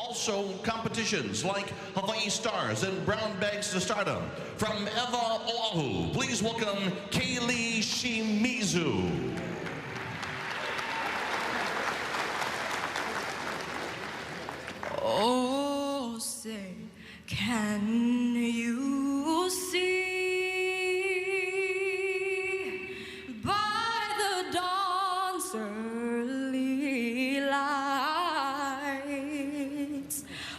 Also, competitions like Hawaii Stars and Brown Bags to Stardom. From Eva, Oahu, please welcome Kaylee Shimizu. Oh, say, can you see by the dawn's early lights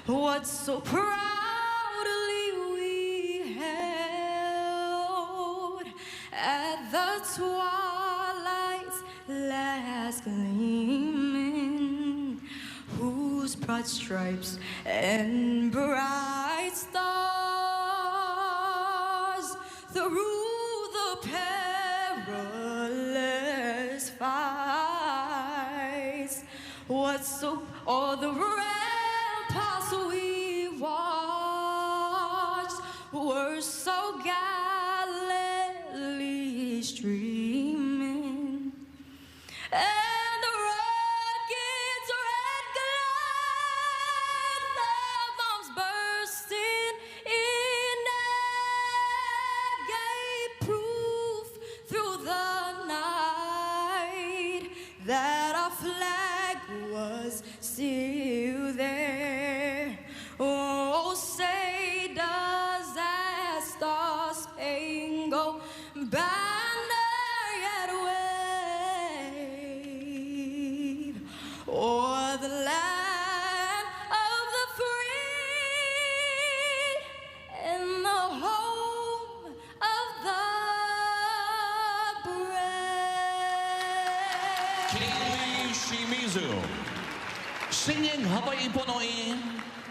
what so proudly we held at the twilight's last gleaming, whose broad stripes and bright stars through the perilous fights, what so all the ramparts we watched were so gallantly streaming, and the rockets' red glare, their bombs bursting in air, gave proof through the night that our flag was still there. Oh, say does that star-spangled banner yet wave o'er the land of the free and the home of the brave? Kaylee Shimizu. Singing Hawaii Pono'i,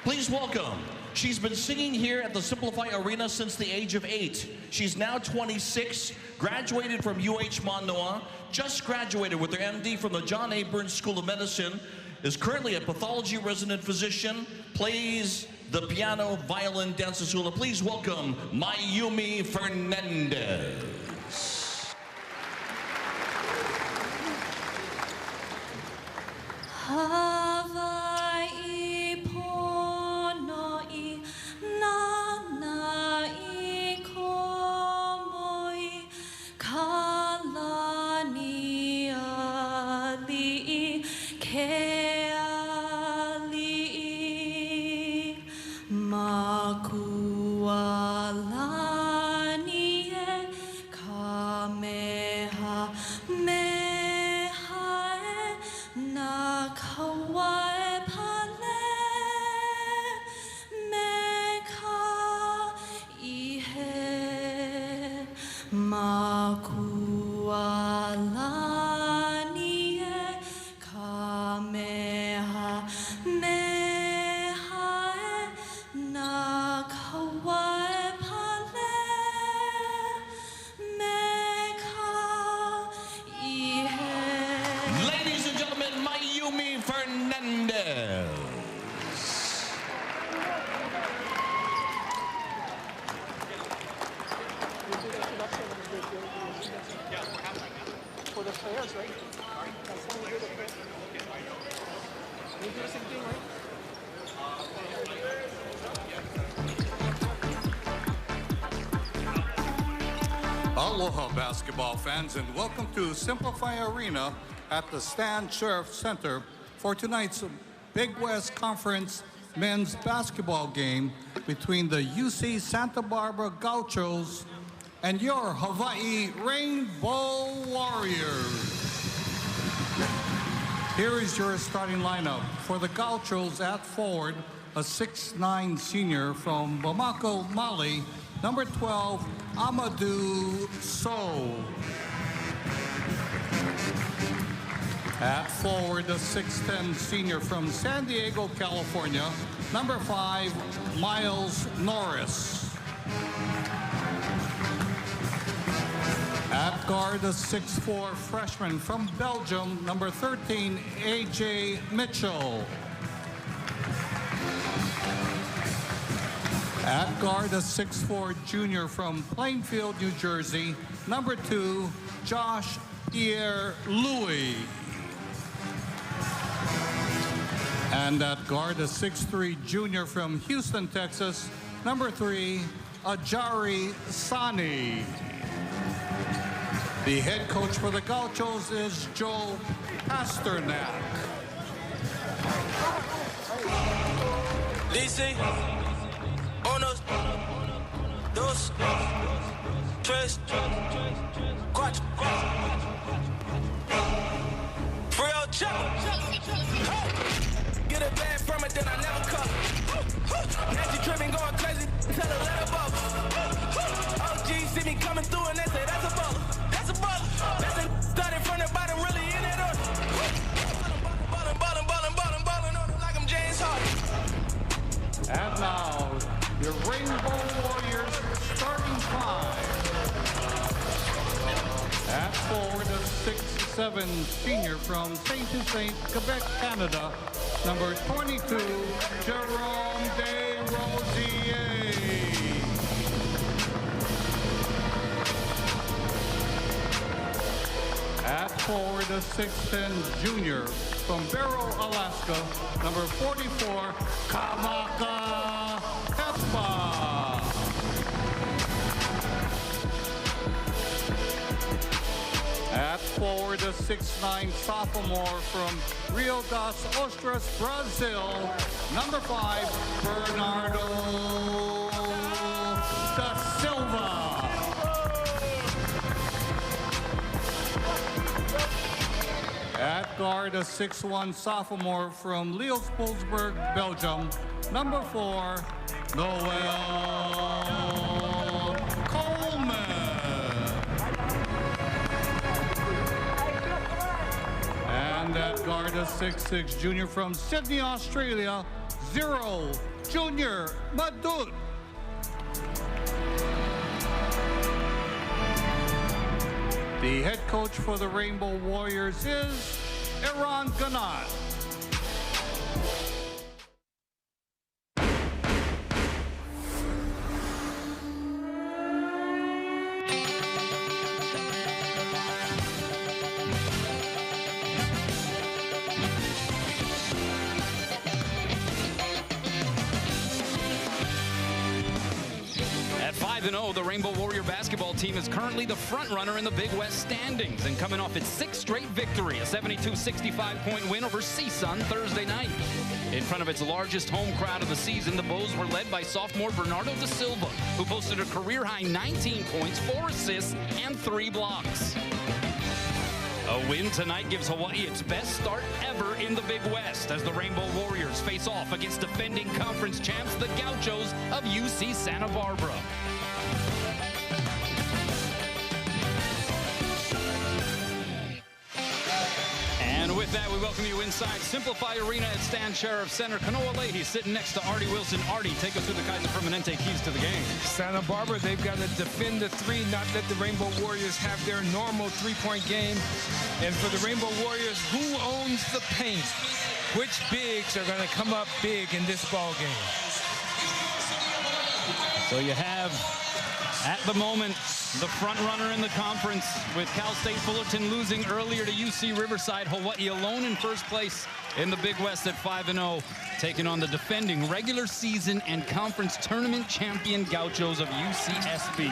please welcome. She's been singing here at the Simplify Arena since the age of 8. She's now 26, graduated from UH Manoa, just graduated with her MD from the John A. Burns School of Medicine, is currently a pathology resident physician, plays the piano, violin, dance, and hula. Please welcome Mayumi Fernandez. Hawaii Pono'i, Nana'i Komoi, Kalani Ali'i, Keali'i, Makualani e Kamehameha e na Kauai Pale Meka Ihe Makualani e Kamehameha e na Kauai Pale Meka Ihe. Ladies and gentlemen, Mayumi Fernandez. For the players, right? That's how we do the players. We do the same thing, right? Aloha basketball fans, and welcome to Simplify Arena at the Stan Sheriff Center for tonight's Big West Conference men's basketball game between the UC Santa Barbara Gauchos and your Hawaii Rainbow Warriors. Here is your starting lineup. For the Gauchos at forward, a 6'9" senior from Bamako, Mali, number 12, Amadou Sow. At forward, a 6'10" senior from San Diego, California, number 5, Miles Norris. At guard, a 6'4" freshman from Belgium, number 13, A.J. Mitchell. At guard, a 6'4" junior from Plainfield, New Jersey, number 2, Josh Pierre Louis. And at guard, a 6'3" junior from Houston, Texas, number 3, Ajari Sani. The head coach for the Gauchos is Joe Pasternak. Dice, unos, dos, tres, cuatro. Free old chopper. Get a bag from it, then I never cut. Nancy tripping, going crazy, tell her let her bubble. OG see me coming through and they say that's a baller. That's a baller. That's a started from the bottom, really in it on. Ballin' on it like I'm James Harden. And now, the Rainbow Warriors starting 5. At forward, a 6'7" senior from Saint-Saint, Quebec, Canada, number 22, Jerome Desrosiers. At forward, a 6'10" junior from Barrow, Alaska, number 44, Kamaka Hepa. At forward, a 6'9" sophomore from Rio das Ostras, Brazil, number 5, Bernardo da Silva. At guard, a 6'1" sophomore from Leopoldburg, Belgium, number 4, Noel Coleman. And at guard, a 6'6" junior from Sydney, Australia, 0, Junior Madut. The head coach for the Rainbow Warriors is Eran Ganat. At 5-0, the Rainbow Warrior basketball team is currently the front runner in the Big West standings and coming off its 6th straight victory, a 72-65-point win over CSUN Thursday night. In front of its largest home crowd of the season, the Bows were led by sophomore Bernardo da Silva, who posted a career-high 19 points, 4 assists, and 3 blocks. A win tonight gives Hawaii its best start ever in the Big West as the Rainbow Warriors face off against defending conference champs, the Gauchos of UC Santa Barbara. And with that, we welcome you inside Simplify Arena at Stan Sheriff Center. Kanoa Leahy sitting next to Artie Wilson. Artie, take us through the Kaiser Permanente keys to the game. Santa Barbara, they've got to defend the 3, not let the Rainbow Warriors have their normal 3-point game. And for the Rainbow Warriors, who owns the paint? Which bigs are going to come up big in this ball game? So you have, at the moment, the front runner in the conference with Cal State Fullerton losing earlier to UC Riverside. Hawaii alone in first place in the Big West at 5-0, taking on the defending regular season and conference tournament champion Gauchos of UCSB.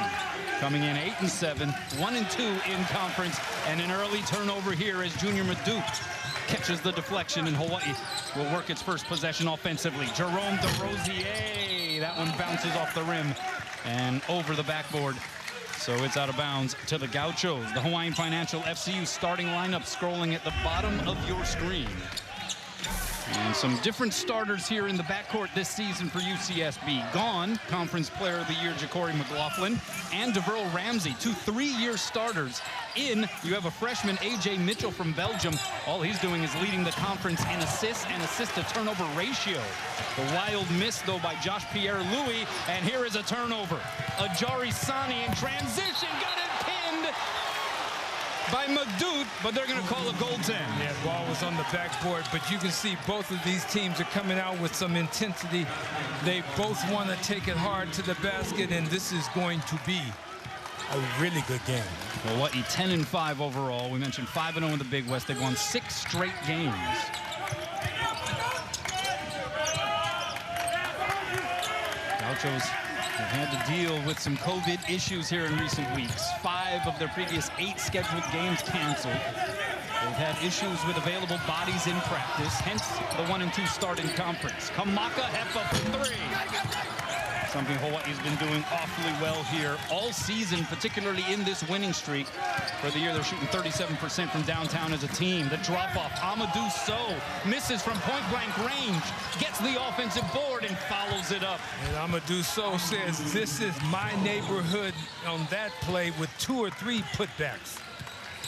Coming in 8-7, 1-2 in conference, and an early turnover here as Junior Madut catches the deflection, and Hawaii will work its first possession offensively. Jerome Desrosiers, that one bounces off the rim and over the backboard. So it's out of bounds to the Gauchos. The Hawaiian Financial FCU starting lineup scrolling at the bottom of your screen. And some different starters here in the backcourt this season for UCSB. Gone, Conference Player of the Year, Ja'Cory McLaughlin, and DeVerl Ramsey, 2 3-year starters. In, you have a freshman, A.J. Mitchell from Belgium. All he's doing is leading the conference in assists and assist-to-turnover ratio. The wild miss, though, by Josh Pierre-Louis, and here is a turnover. Ajari Sani in transition, got it pinned by Madut, but they're going to call a goaltend. Yeah, the ball was on the backboard, but you can see both of these teams are coming out with some intensity. They both want to take it hard to the basket, and this is going to be a really good game. Hawaii 10-5 overall. We mentioned 5-0 in the Big West. They've won 6 straight games. Gauchos have had to deal with some COVID issues here in recent weeks. 5 of their previous 8 scheduled games canceled. They've had issues with available bodies in practice, hence the 1 and 2 start in conference. Kamaka Hepa for 3. Something Hawaii's been doing awfully well here all season, particularly in this winning streak. For the year, they're shooting 37% from downtown as a team. The drop-off, Amadou Sow misses from point-blank range, gets the offensive board and follows it up. And Amadou Sow says, this is my neighborhood on that play with 2 or 3 putbacks.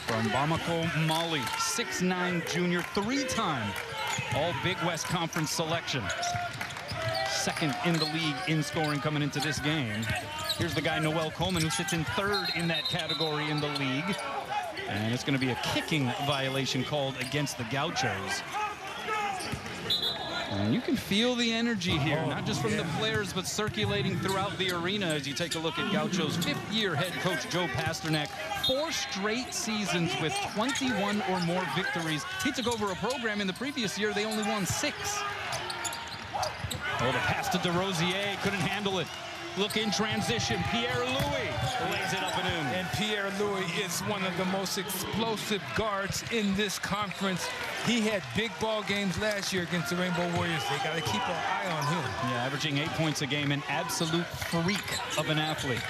From Bamako, Mali, 6'9" junior, 3-time All Big West Conference selection. Second in the league in scoring coming into this game. Here's the guy, Noel Coleman, who sits in 3rd in that category in the league. And it's going to be a kicking violation called against the Gauchos. And you can feel the energy here, not just from the players, but circulating throughout the arena as you take a look at Gauchos' 5th-year head coach, Joe Pasternak. 4 straight seasons with 21 or more victories. He took over a program in the previous year. They only won 6. Oh, the pass to DeRosier, couldn't handle it. Look in transition, Pierre-Louis lays it up and in. And Pierre-Louis is one of the most explosive guards in this conference. He had big ball games last year against the Rainbow Warriors. They got to keep an eye on him. Yeah, averaging 8 points a game, an absolute freak of an athlete.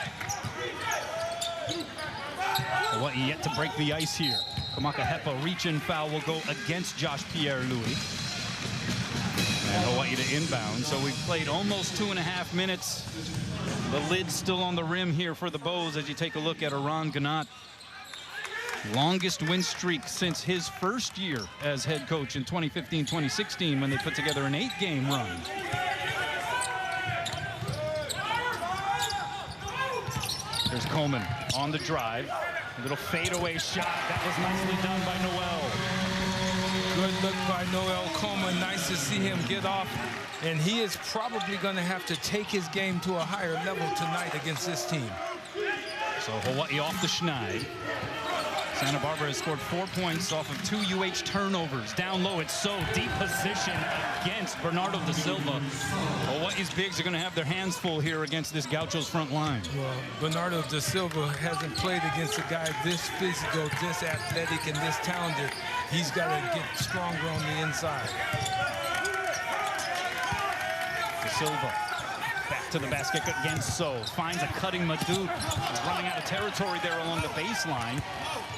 Hawaii yet to break the ice here. Kamaka Hepa reach-in foul will go against Josh Pierre-Louis. And Hawaii to inbound. So we've played almost 2.5 minutes. The lid's still on the rim here for the Bows as you take a look at Aran Ganat. Longest win streak since his first year as head coach in 2015-2016 when they put together an 8-game run. There's Coleman on the drive. A little fadeaway shot. That was nicely done by Noel. Good look by Noel Coleman. Nice to see him get off. And he is probably going to have to take his game to a higher level tonight against this team. So Hawaii off the schneid. Santa Barbara has scored 4 points off of 2 UH turnovers. Down low, it's so deep position against Bernardo da Silva. Hawaii's bigs are going to have their hands full here against this Gauchos front line. Well, Bernardo da Silva hasn't played against a guy this physical, this athletic, and this talented. He's got to get stronger on the inside. Da Silva back to the basket against So. Finds a cutting Madu. He's running out of territory there along the baseline.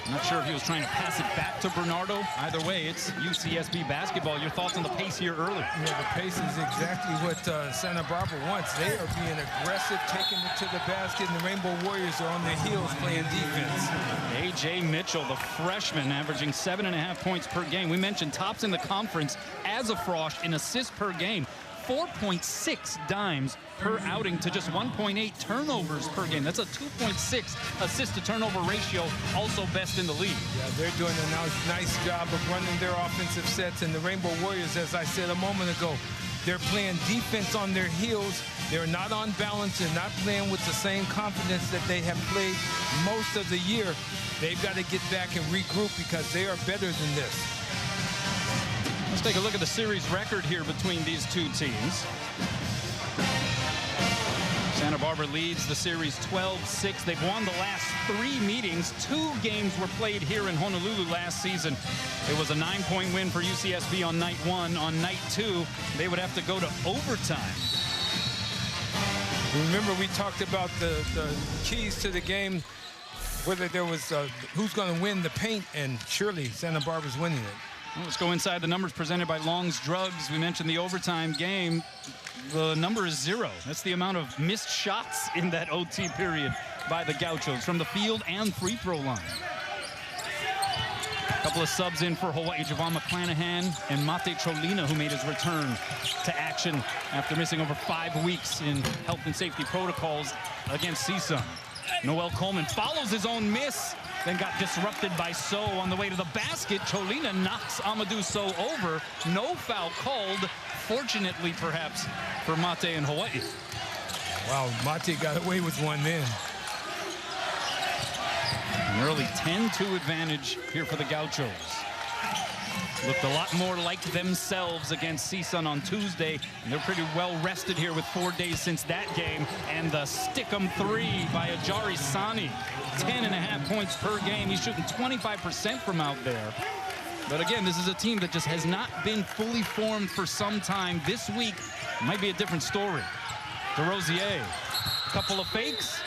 I'm not sure if he was trying to pass it back to Bernardo. Either way, it's UCSB basketball. Your thoughts on the pace here early? Yeah, the pace is exactly what Santa Barbara wants. They are being aggressive, taking it to the basket, and the Rainbow Warriors are on their heels playing defense. A.J. Mitchell, the freshman, averaging 7.5 points per game. We mentioned tops in the conference as a Frosh in assists per game. 4.6 dimes per outing to just 1.8 turnovers per game. That's a 2.6 assist-to-turnover ratio, also best in the league. Yeah, they're doing a nice job of running their offensive sets. And the Rainbow Warriors, as I said a moment ago, they're playing defense on their heels. They're not on balance. They're not playing with the same confidence that they have played most of the year. They've got to get back and regroup because they are better than this. Let's take a look at the series record here between these two teams. Santa Barbara leads the series 12-6. They've won the last 3 meetings. 2 games were played here in Honolulu last season. It was a 9-point win for UCSB on night 1. On night 2, they would have to go to overtime. Remember, we talked about the keys to the game, whether there was who's going to win the paint, and surely Santa Barbara's winning it. Well, let's go inside the numbers presented by Long's Drugs. We mentioned the overtime game. The number is 0. That's the amount of missed shots in that OT period by the Gauchos from the field and free throw line. A couple of subs in for Hawaii, Javon McClanahan and Mate Cholina, who made his return to action after missing over 5 weeks in health and safety protocols against CSUN. Noel Coleman follows his own miss, then got disrupted by So on the way to the basket. Cholina knocks Amadou So over. No foul called, fortunately perhaps for Mate and Hawaii. Wow, Mate got away with one then. An early 10-2 advantage here for the Gauchos. looked a lot more like themselves against CSUN on Tuesday, and they're pretty well rested here with 4 days since that game. And the stick-em three by Ajari Sani, 10.5 points per game. He's shooting 25% from out there. But again, this is a team that just has not been fully formed for some time. This week might be a different story. DeRosier, couple of fakes.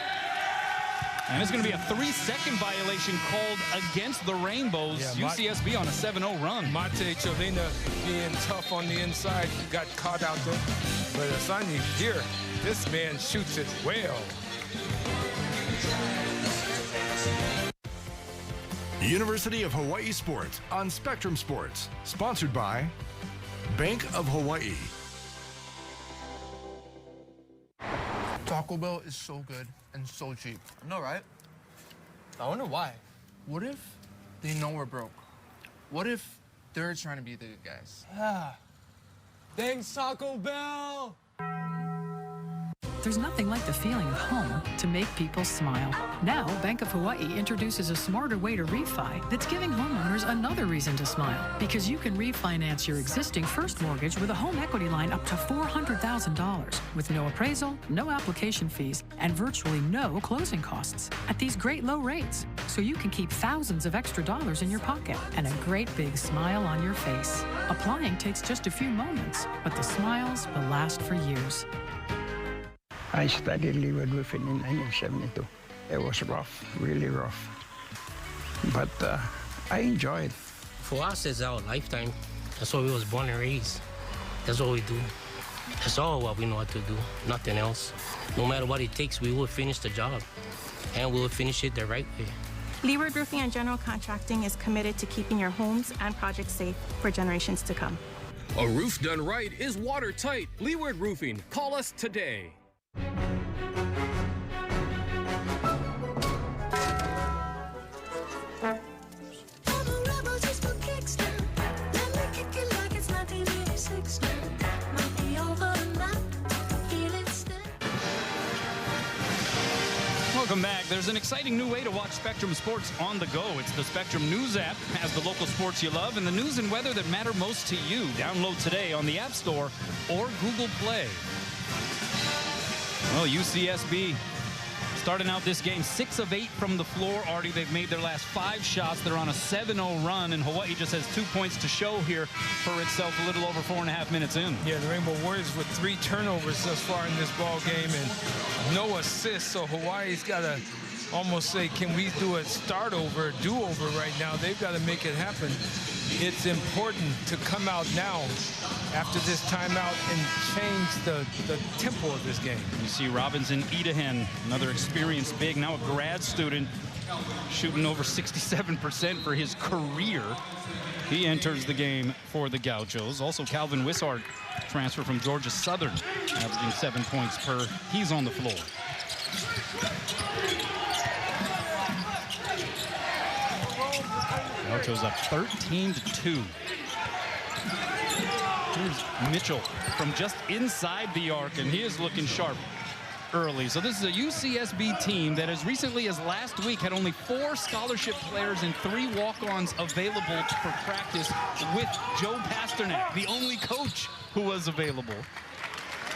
And it's going to be a 3-second violation called against the Rainbows. Yeah, UCSB on a 7-0 run. Mate Cholina being tough on the inside. He got caught out there. But Asani here, this man shoots it well. University of Hawaii Sports on Spectrum Sports. Sponsored by Bank of Hawaii. Taco Bell is so good and so cheap. I know, right? I wonder why. What if they know we're broke? What if they're trying to be the good guys? Thanks, Taco Bell! There's nothing like the feeling of home to make people smile. Now, Bank of Hawaii introduces a smarter way to refi that's giving homeowners another reason to smile. Because you can refinance your existing first mortgage with a home equity line up to $400,000 with no appraisal, no application fees, and virtually no closing costs at these great low rates. So you can keep thousands of extra dollars in your pocket and a great big smile on your face. Applying takes just a few moments, but the smiles will last for years. I studied leeward roofing in 1972. It was rough, really rough. But I enjoy it. For us, it's our lifetime. That's what we was born and raised. That's what we do. That's all what we know how to do, nothing else. No matter what it takes, we will finish the job. And we will finish it the right way. Leeward Roofing and General Contracting is committed to keeping your homes and projects safe for generations to come. A roof done right is watertight. Leeward Roofing. Call us today. Welcome back. There's an exciting new way to watch Spectrum Sports on the go. It's the Spectrum News app. Has the local sports you love and the news and weather that matter most to you. Download today on the App Store or Google Play. Well, UCSB starting out this game 6 of 8 from the floor. Already they've made their last 5 shots. They're on a 7-0 run, and Hawaii just has 2 points to show here for itself a little over 4.5 minutes in. Yeah, the Rainbow Warriors with 3 turnovers thus far in this ball game and no assists. So Hawaii's got to almost say, can we do a start over, do-over right now? They've got to make it happen. It's important to come out now after this timeout and change the tempo of this game. You see Robinson Idahen, another experienced big, now a grad student, shooting over 67% for his career. He enters the game for the Gauchos. Also, Calvin Wishart, transfer from Georgia Southern, averaging 7 points per. He's on the floor. Gauchos up 13-2. Here's Mitchell from just inside the arc, and he is looking sharp early. So this is a UCSB team that as recently as last week had only 4 scholarship players and 3 walk-ons available for practice with Joe Pasternak, the only coach who was available.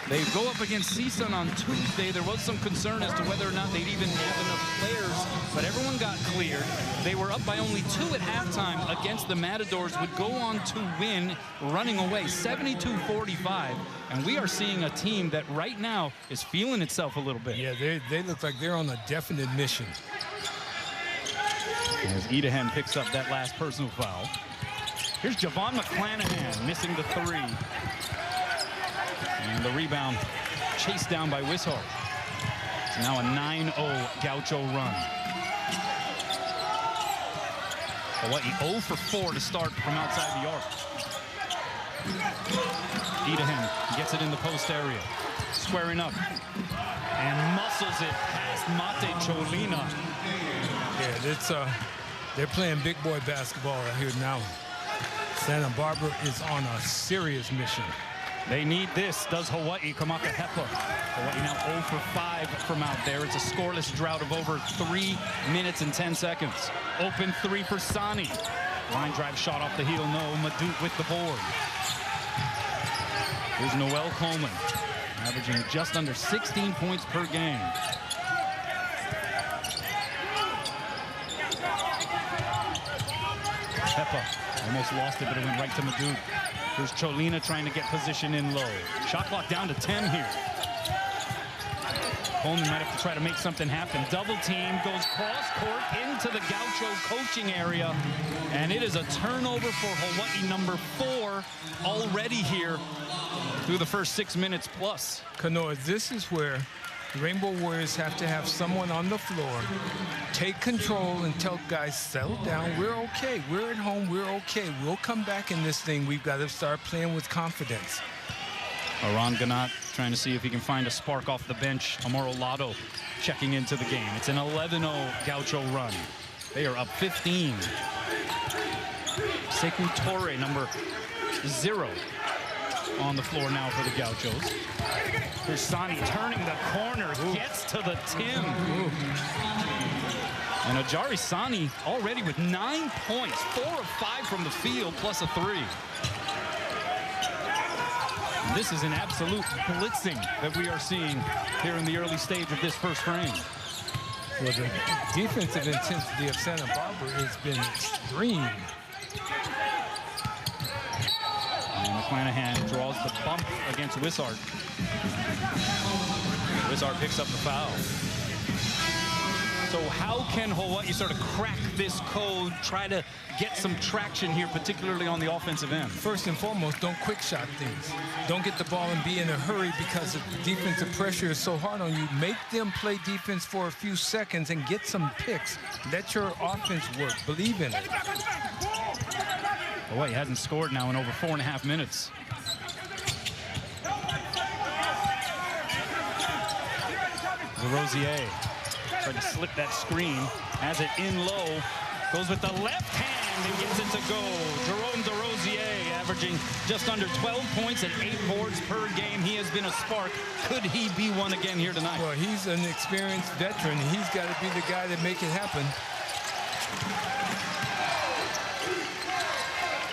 They go up against CSUN on Tuesday. There was some concern as to whether or not they'd even have enough players, but everyone got cleared. They were up by only 2 at halftime against the Matadors, would go on to win, running away 72-45. And we are seeing a team that right now is feeling itself a little bit. Yeah, they look like they're on a definite mission. As Idahen picks up that last personal foul. Here's Javon McClanahan missing the 3. And the rebound chased down by Wishart. It's now a 9-0 Gaucho run. Hawaii 0 for 4 to start from outside the arc. Idahen gets it in the post area. Squaring up. And muscles it past Mate Cholina. Yeah, they're playing big boy basketball right here now. Santa Barbara is on a serious mission. They need this, does Hawaii. Kamakahepa. Hawaii now 0 for 5 from out there. It's a scoreless drought of over 3 minutes and 10 seconds. Open 3 for Sani. Line drive shot off the heel, no. Madut with the board. Here's Noel Coleman, averaging just under 16 points per game. Peppa almost lost it, but it went right to Madut. Here's Cholina trying to get position in low. Shot clock down to 10 here. Coleman might have to try to make something happen. Double team, goes cross court into the Gaucho coaching area. And it is a turnover for Hawaii, number 4, already here through the first 6 minutes plus. Kanoa, this is where the Rainbow Warriors have to have someone on the floor take control and tell guys, settle down, we're okay, we're at home, we're okay, we'll come back in this thing. We've got to start playing with confidence. Aron Ganat trying to see if he can find a spark off the bench. Amaro Lotto checking into the game. It's an 11-0 Gaucho run. They are up 15. Sekou Torre, number 0, on the floor now for the Gauchos. Here's Sani turning the corner, gets to the Tim. And Ajari Sani already with 9 points, 4 of 5 from the field, plus a 3. This is an absolute blitzing that we are seeing here in the early stage of this first frame. Well, the defensive intensity of Santa Barbara has been extreme. And McClanahan draws the bump against Wishart. Wishart picks up the foul. So how can Hawaii sort of crack this code, try to get some traction here, particularly on the offensive end? First and foremost, don't quick shot things. Don't get the ball and be in a hurry because the defensive pressure is so hard on you. Make them play defense for a few seconds and get some picks. Let your offense work. Believe in it. Hawaii hasn't scored now in over 4.5 minutes. DeRosier tried to slip that screen, has it in low, goes with the left hand and gets it to go. Jerome DeRosier averaging just under 12 points at 8 boards per game. He has been a spark. Could he be one again here tonight? Well, he's an experienced veteran. He's got to be the guy that make it happen.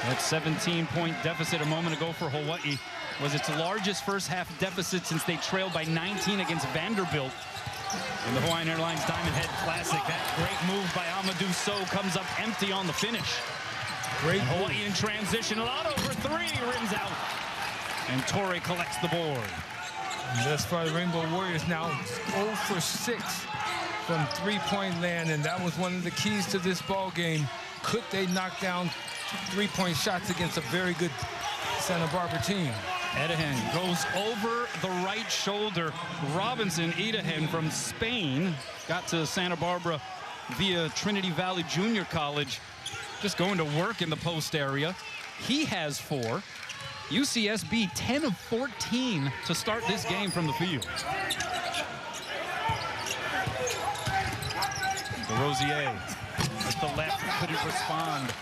That 17-point deficit a moment ago for Hawaii was its largest first-half deficit since they trailed by 19 against Vanderbilt in the Hawaiian Airlines Diamond Head Classic. That great move by Amadou Sow comes up empty on the finish. Great Hawaii in transition. Lotto for 3, rims out. And Torre collects the board. And thus far, the Rainbow Warriors now 0 for 6 from three-point land, and that was one of the keys to this ball game. Could they knock down three-point shots against a very good Santa Barbara team? Edahen goes over the right shoulder. Robinson Edahen from Spain got to Santa Barbara via Trinity Valley Junior College, just going to work in the post area. He has 4. UCSB 10 of 14 to start this game from the field. DeRosier with the left, couldn't respond.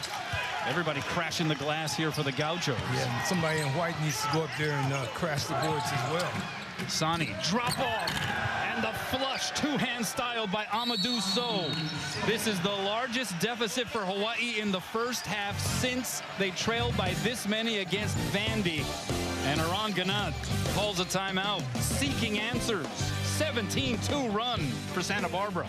Everybody crashing the glass here for the Gauchos. Yeah, somebody in white needs to go up there and crash the boards as well. Sani, drop off, and the flush, two-hand style by Amadou Sow. This is the largest deficit for Hawaii in the first half since they trailed by this many against Vandy. And Aron Ganat calls a timeout, seeking answers. 17-2 run for Santa Barbara.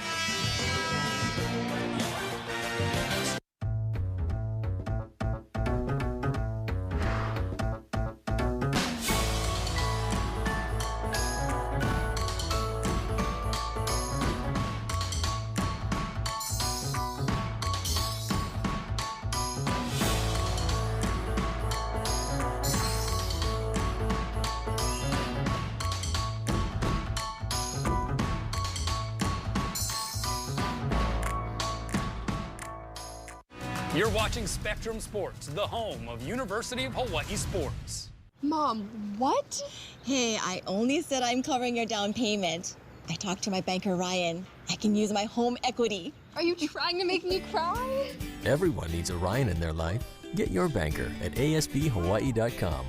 You're watching Spectrum Sports, the home of University of Hawaii sports. Mom, what? Hey, I only said I'm covering your down payment. I talked to my banker, Ryan. I can use my home equity. Are you trying to make me cry? Everyone needs a Ryan in their life. Get your banker at asbhawaii.com.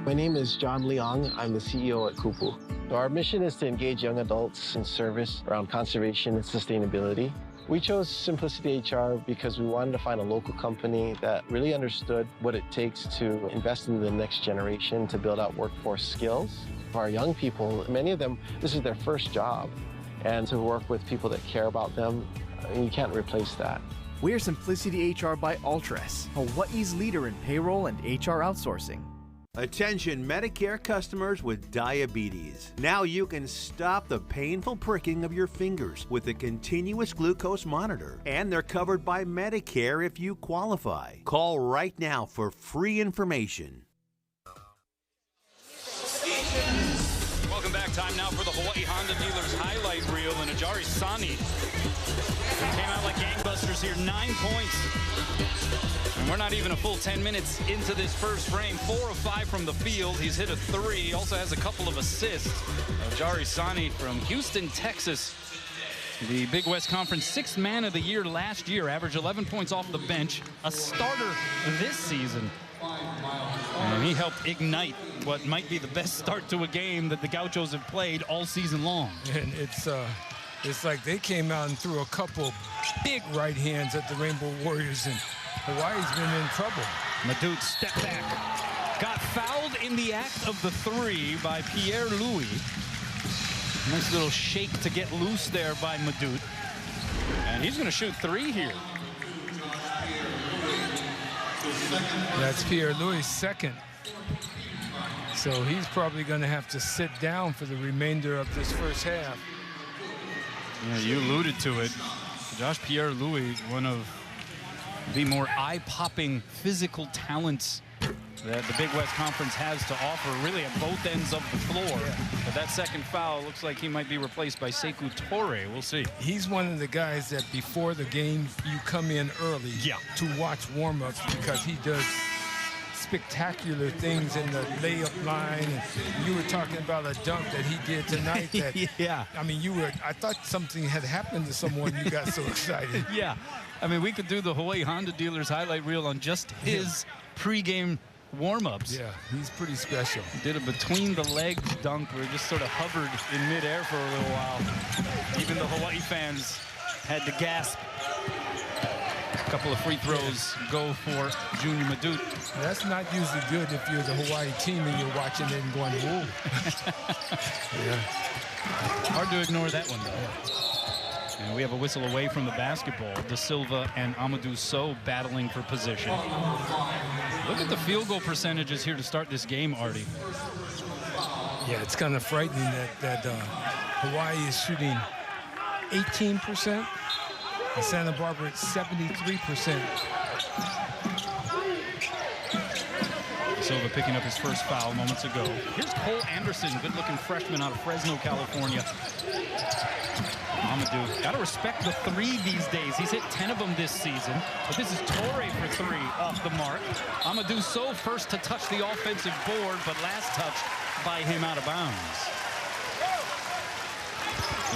My name is John Leong. I'm the CEO at Kupu. So our mission is to engage young adults in service around conservation and sustainability. We chose Simplicity HR because we wanted to find a local company that really understood what it takes to invest in the next generation to build out workforce skills. For our young people, many of them, this is their first job. And to work with people that care about them, you can't replace that. We're Simplicity HR by Ultras, Hawaii's leader in payroll and HR outsourcing. Attention Medicare customers with diabetes. Now you can stop the painful pricking of your fingers with a continuous glucose monitor. And they're covered by Medicare if you qualify. Call right now for free information. Welcome back. Time now for the Hawaii Honda Dealers highlight reel. And Ajari Sani came out like gangbusters here. 9 points. And we're not even a full 10 minutes into this first frame. 4 of 5 from the field. He's hit a 3. He also has a couple of assists. Ajari Sani from Houston, Texas. The Big West Conference 6th man of the year last year. Averaged 11 points off the bench. A starter this season. And he helped ignite what might be the best start to a game that the Gauchos have played all season long. And it's like they came out and threw a couple big right hands at the Rainbow Warriors, and Hawaii's been in trouble. Madut step back. Got fouled in the act of the 3 by Pierre Louis. Nice little shake to get loose there by Madut. And he's going to shoot 3 here. That's Pierre Louis' second. So he's probably going to have to sit down for the remainder of this first half. Yeah, you alluded to it. Josh Pierre Louis, one of the more eye-popping physical talents that the Big West Conference has to offer, really at both ends of the floor. Yeah. But that second foul looks like he might be replaced by Sekou Toure. We'll see. He's one of the guys that before the game, you come in early to watch warm-ups because he does spectacular things in the layup line. And you were talking about a dunk that he did tonight. That, yeah. I mean, I thought something had happened to someone. You got so excited. Yeah. I mean, we could do the Hawaii Honda Dealers highlight reel on just his pregame warm-ups. Yeah, he's pretty special. Did a between-the-legs dunk where he just sort of hovered in midair for a little while. Even the Hawaii fans had to gasp. A couple of free throws go for Junior Madut. That's not usually good if you're the Hawaii team and you're watching it and going, whoa. Yeah. Hard to ignore that one, though. And we have a whistle away from the basketball. De Silva and Amadou Sow battling for position. Look at the field goal percentages here to start this game, Artie. Yeah, it's kind of frightening that Hawaii is shooting 18%. And Santa Barbara at 73%. Silva picking up his first foul moments ago. Here's Cole Anderson, good-looking freshman out of Fresno, California. Amadou, got to respect the 3 these days. He's hit 10 of them this season, but this is Toure for 3 off the mark. Amadou Sow first to touch the offensive board, but last touch by him out of bounds.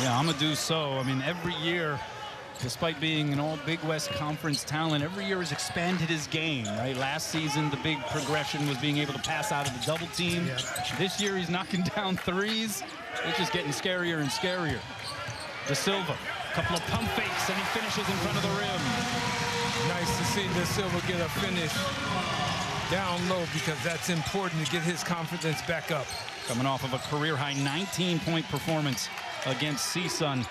Yeah, Amadou Sow, I mean, every year, despite being an all Big West Conference talent, every year has expanded his game, right? Last season, the big progression was being able to pass out of the double team. Yeah. This year, he's knocking down 3s. It's just getting scarier and scarier. De Silva, a couple of pump fakes, and he finishes in front of the rim. Nice to see De Silva get a finish down low because that's important to get his confidence back up. Coming off of a career-high 19-point performance against CSUN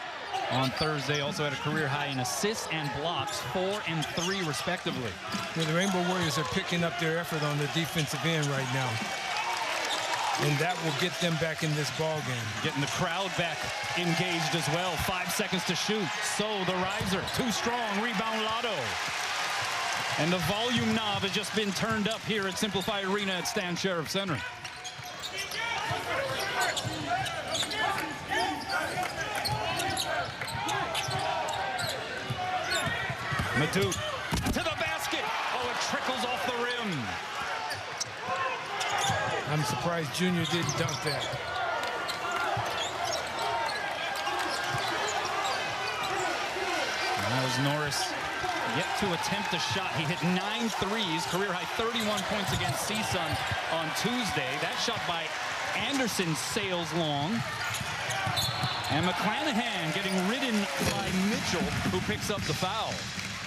on Thursday. Also had a career-high in assists and blocks, 4 and 3 respectively. Well, the Rainbow Warriors are picking up their effort on the defensive end right now. And that will get them back in this ball game. Getting the crowd back engaged as well. 5 seconds to shoot. So the riser, too strong. Rebound Lotto. And the volume knob has just been turned up here at Simplify Arena at Stan Sheriff Center. Madut to the basket. Oh, it trickles off the rim. I'm surprised Junior didn't dunk that. Miles Norris yet to attempt a shot. He hit 9 threes, career-high 31 points against CSUN on Tuesday. That shot by Anderson sails long. And McClanahan getting ridden by Mitchell, who picks up the foul.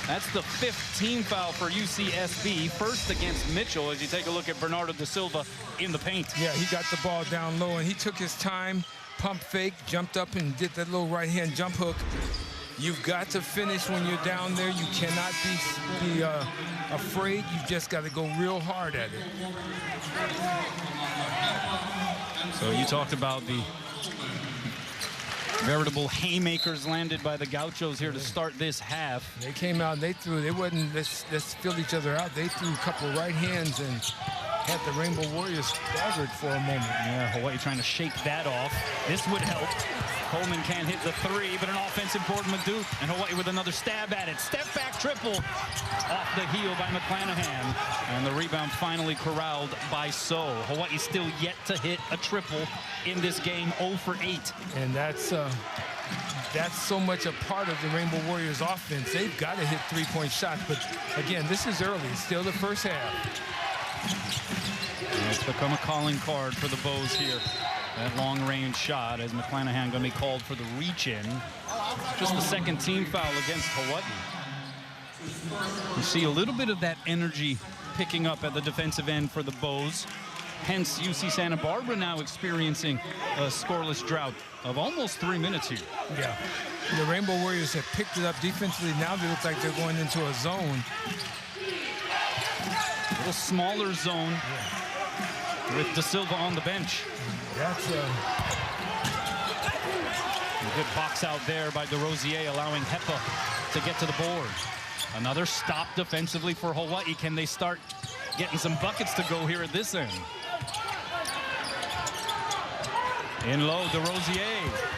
That's the 5th team foul for UCSB. First against Mitchell as you take a look at Bernardo da Silva in the paint. Yeah, he got the ball down low, and he took his time, pump fake, jumped up and did that little right-hand jump hook. You've got to finish when you're down there. You cannot be afraid. You just got to go real hard at it. So you talked about the veritable haymakers landed by the Gauchos here to start this half. They came out, they threw, they wasn't, let's fill each other out. They threw a couple of right hands and had the Rainbow Warriors staggered for a moment. Yeah, Hawaii trying to shake that off. This would help. Coleman can't hit the 3, but an offensive board, Maduke, and Hawaii with another stab at it. Step back triple off the heel by McClanahan. And the rebound finally corralled by So. Hawaii still yet to hit a triple in this game, 0 for 8. And that's so much a part of the Rainbow Warriors offense. They've got to hit three-point shots, but again, this is early. It's still the first half. And it's become a calling card for the Bows here. That long-range shot as McClanahan going to be called for the reach-in. Just the 2nd team foul against Hawaii. You see a little bit of that energy picking up at the defensive end for the Bows. Hence, UC Santa Barbara now experiencing a scoreless drought of almost 3 minutes here. Yeah, the Rainbow Warriors have picked it up defensively. Now they look like they're going into a zone. A little smaller zone with Da Silva on the bench. That's a good box out there by DeRosier, allowing Hepa to get to the board. Another stop defensively for Hawaii. Can they start getting some buckets to go here at this end? In low, DeRosier.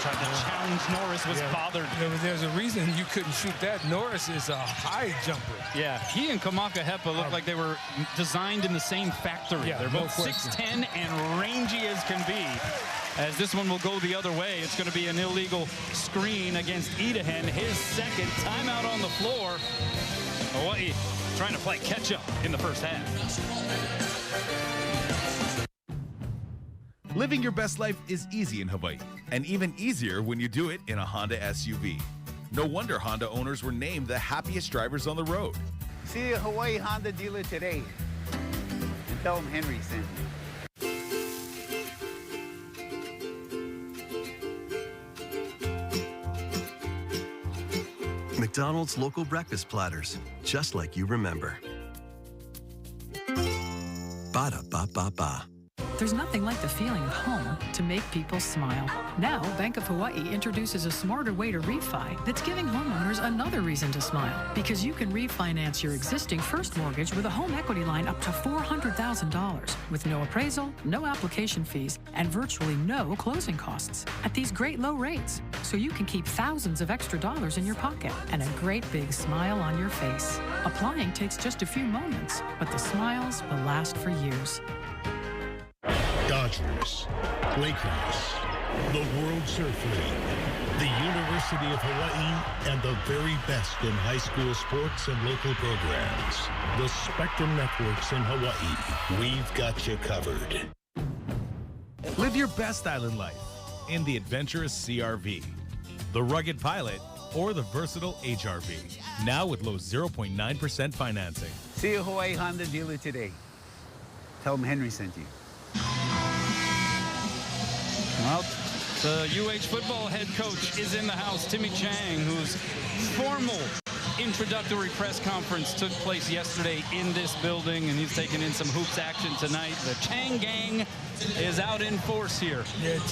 Tried to challenge Norris, was bothered. There's a reason you couldn't shoot that. Norris is a high jumper. Yeah, he and Kamaka Hepa look like they were designed in the same factory. Yeah, they're both 6'10" and rangy as can be. As this one will go the other way, it's going to be an illegal screen against Idahen. His 2nd timeout on the floor. Hawaii trying to play catch up in the first half. Living your best life is easy in Hawaii, and even easier when you do it in a Honda SUV. No wonder Honda owners were named the happiest drivers on the road. See a Hawaii Honda dealer today and tell them Henry sent you. McDonald's local breakfast platters, just like you remember. Ba-da-ba-ba-ba. There's nothing like the feeling of home to make people smile. Now, Bank of Hawaii introduces a smarter way to refi that's giving homeowners another reason to smile. Because you can refinance your existing first mortgage with a home equity line up to $400,000 with no appraisal, no application fees, and virtually no closing costs at these great low rates. So you can keep thousands of extra dollars in your pocket and a great big smile on your face. Applying takes just a few moments, but the smiles will last for years. Dodgers, Lakers, the World Surf League, the University of Hawaii, and the very best in high school sports and local programs. The Spectrum Networks in Hawaii. We've got you covered. Live your best island life in the adventurous CRV, the rugged Pilot, or the versatile HRV. Now with low 0.9% financing. See a Hawaii Honda dealer today. Tell them Henry sent you. Well, the UH football head coach is in the house, Timmy Chang, whose formal introductory press conference took place yesterday in this building, and he's taking in some hoops action tonight. The Chang gang is out in force here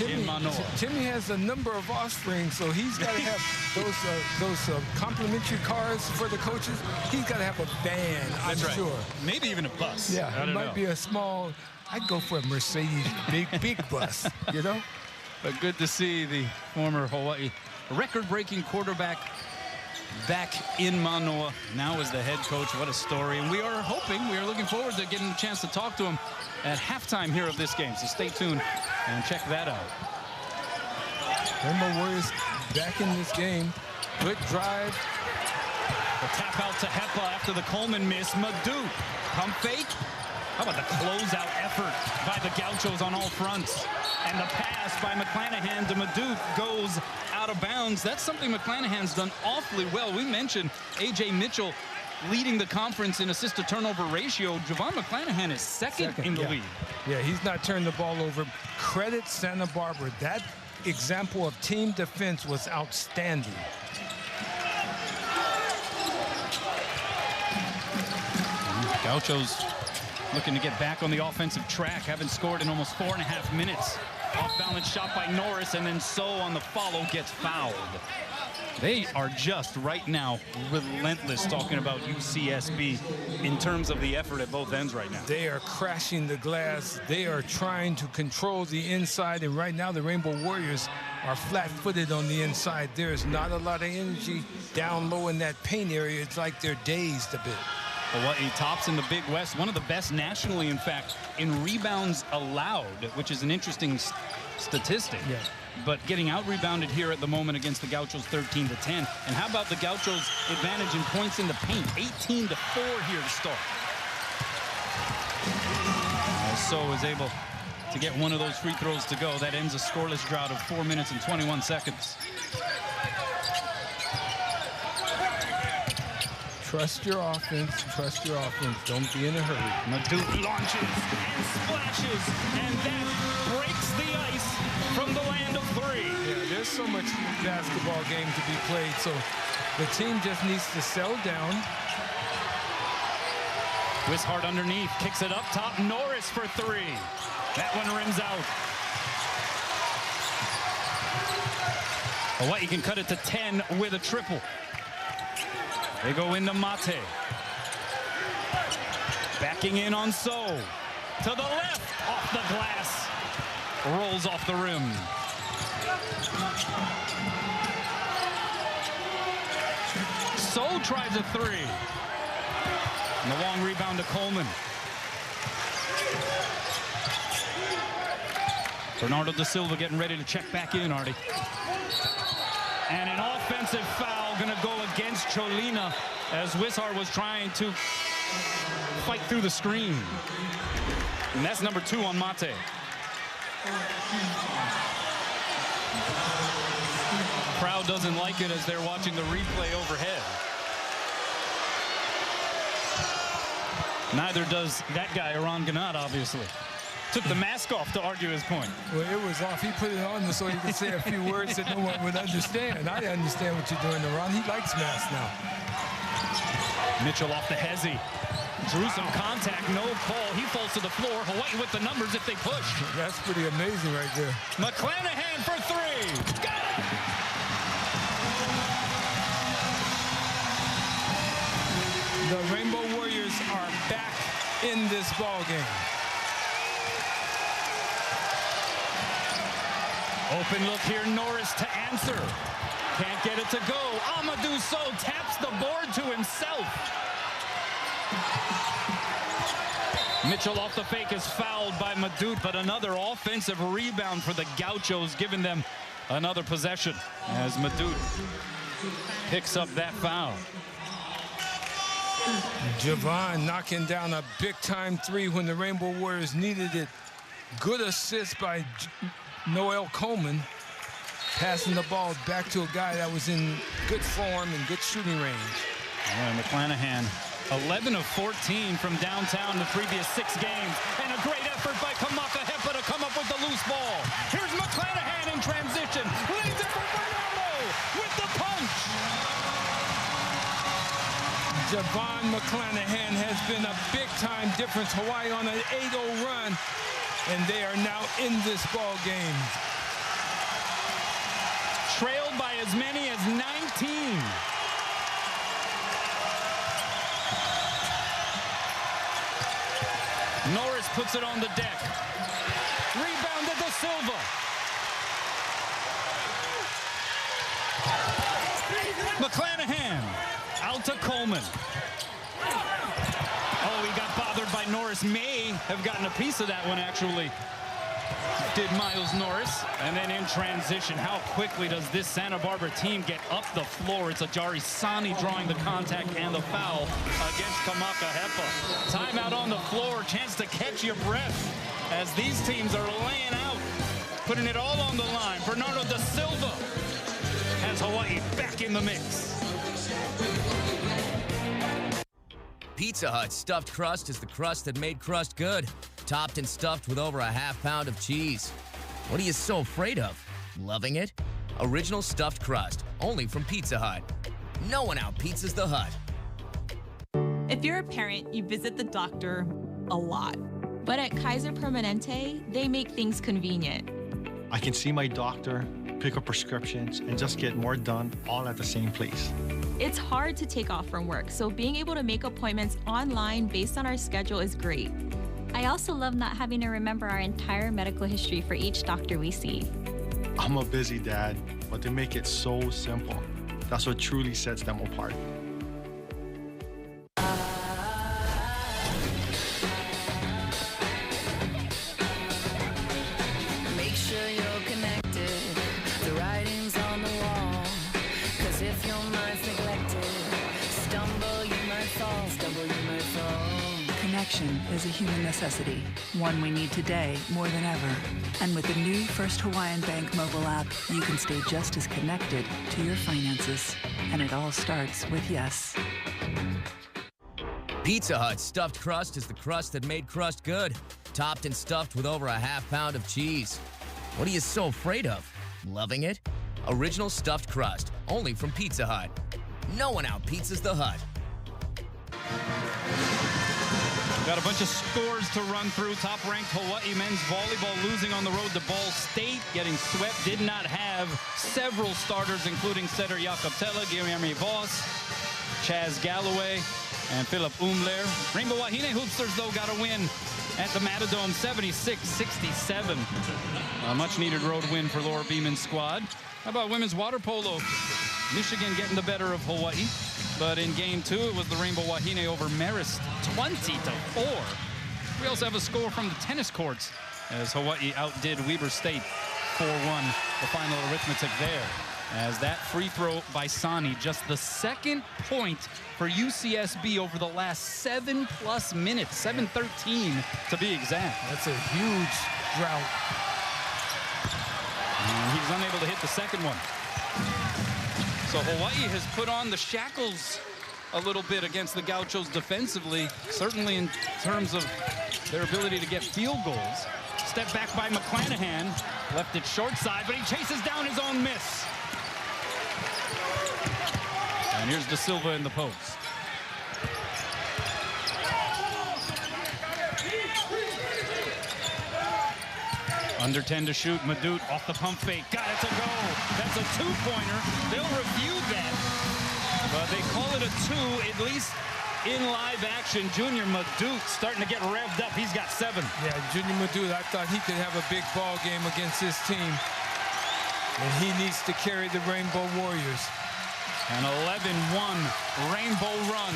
in Manoa. Timmy has a number of offspring, so he's got to have those complimentary cars for the coaches. He's got to have a van, I'm sure. Maybe even a bus. Yeah, it might be a small, I'd go for a Mercedes big bus, you know? But good to see the former Hawaii record-breaking quarterback back in Manoa, now as the head coach. What a story. And we are looking forward to getting a chance to talk to him at halftime here of this game. So stay tuned and check that out. Rainbow Warriors back in this game. Good drive. The tap out to Hepa after the Coleman miss. Madu, pump fake. How about the closeout effort by the Gauchos on all fronts? And the pass by McClanahan to Madout goes out of bounds. That's something McClanahan's done awfully well. We mentioned A.J. Mitchell leading the conference in assist-to-turnover ratio. Javon McClanahan is second in the league. Yeah, he's not turned the ball over. Credit Santa Barbara. That example of team defense was outstanding. Gauchos looking to get back on the offensive track. Haven't scored in almost 4.5 minutes. Off-balance shot by Norris, and then So on the follow gets fouled. They are just right now relentless talking about UCSB in terms of the effort at both ends right now. They are crashing the glass. They are trying to control the inside, and right now the Rainbow Warriors are flat-footed on the inside. There is not a lot of energy down low in that paint area. It's like they're dazed a bit. Hawaii tops in the Big West, one of the best nationally, in fact, in rebounds allowed, which is an interesting statistic. Yeah. But getting out-rebounded here at the moment against the Gauchos 13-10. And how about the Gauchos' advantage in points in the paint? 18-4 here to start. So is able to get one of those free throws to go. That ends a scoreless drought of 4 minutes and 21 seconds. Trust your offense. Trust your offense. Don't be in a hurry. Madout launches and splashes, and that breaks the ice from the land of three. Yeah, there's so much basketball game to be played, so the team just needs to settle down. Wishart underneath, kicks it up top. Norris for three. That one rims out. Hawaii can cut it to 10 with a triple. They go into Mate. Backing in on So. To the left, off the glass. Rolls off the rim. So tries a three. And the long rebound to Coleman. Bernardo da Silva getting ready to check back in, Artie. And an offensive foul going to go against Cholina as Wishart was trying to fight through the screen. And that's number 2 on Mate. Crowd doesn't like it as they're watching the replay overhead. Neither does that guy, Iran Ganat, obviously. Took the mask off to argue his point. Well, it was off. He put it on so he could say a few words that no one would understand. I understand what you're doing, Iran. He likes masks now. Mitchell off the hezzy. Drew some contact, no call. He falls to the floor. Hawaii with the numbers if they push. That's pretty amazing right there. McClanahan for three. Got it! The Rainbow Warriors are back in this ball game. Open look here, Norris to answer. Can't get it to go. Amadou So taps the board to himself. Mitchell off the fake is fouled by Madout, but another offensive rebound for the Gauchos, giving them another possession as Madout picks up that foul. Javon knocking down a big-time three when the Rainbow Warriors needed it. Good assist by Noel Coleman, passing the ball back to a guy that was in good form and good shooting range. Yeah, McClanahan, 11 of 14 from downtown the previous 6 games. And a great effort by Kamaka Hepa to come up with the loose ball. Here's McClanahan in transition. Leads it for Bernardo with the punch. Javon McClanahan has been a big-time difference. Hawaii on an 8-0 run, and they are now in this ball game. Trailed by as many as 19. Norris puts it on the deck. Rebounded to Silva. McClanahan out to Coleman. Oh, he got bothered by Norris. May have gotten a piece of that one, actually. did Miles Norris. And then in transition, how quickly does this Santa Barbara team get up the floor? It's Ajari Sani drawing the contact and the foul against Kamaka Hepa. Timeout on the floor, chance to catch your breath as these teams are laying out, putting it all on the line. Bernardo da Silva has Hawaii back in the mix. Pizza Hut's stuffed crust is the crust that made crust good. Topped and stuffed with over a half-pound of cheese. What are you so afraid of? Loving it? Original stuffed crust, only from Pizza Hut. No one out-pizzas the Hut. If you're a parent, you visit the doctor a lot. But at Kaiser Permanente, they make things convenient. I can see my doctor, pick up prescriptions, and just get more done all at the same place. It's hard to take off from work, so being able to make appointments online based on our schedule is great. I also love not having to remember our entire medical history for each doctor we see. I'm a busy dad, but they make it so simple. That's what truly sets them apart. Make sure you're connected. The writing's on the wall. 'Cause if your mind's neglected, stumble you might fall, Connection is a human necessity, one we need today more than ever. And with the new First Hawaiian Bank mobile app, you can stay just as connected to your finances. And it all starts with yes. Pizza Hut's stuffed crust is the crust that made crust good. Topped and stuffed with over a half-pound of cheese. What are you so afraid of? Loving it? Original stuffed crust, only from Pizza Hut. No one out-pizzas the Hut. Got a bunch of scores to run through. Top-ranked Hawaii men's volleyball losing on the road to Ball State. Getting swept. Did not have several starters, including setter Jakob Tella, Guilherme Voss, Chaz Galloway, and Philip Umler. Rainbow Wahine Hoopsters, though, got a win at the Matadome, 76-67. A much-needed road win for Laura Beeman's squad. How about women's water polo? Michigan getting the better of Hawaii. But in game 2, it was the Rainbow Wahine over Marist, 20-4. We also have a score from the tennis courts as Hawaii outdid Weber State 4-1. The final arithmetic there, as that free throw by Sani, just the second point for UCSB over the last 7+ minutes, 7:13 to be exact. That's a huge drought. And he's unable to hit the second one. So Hawaii has put on the shackles a little bit against the Gauchos defensively, certainly in terms of their ability to get field goals. Step back by McClanahan, left it short side, but he chases down his own miss. And here's Da Silva in the post. Under 10 to shoot. Madut off the pump fake. Got it to go. That's a two-pointer. They'll review that. But they call it a 2, at least in live action. Junior Madut starting to get revved up. He's got 7. Yeah, Junior Madut, I thought he could have a big ball game against his team. And he needs to carry the Rainbow Warriors. An 11-1 Rainbow run.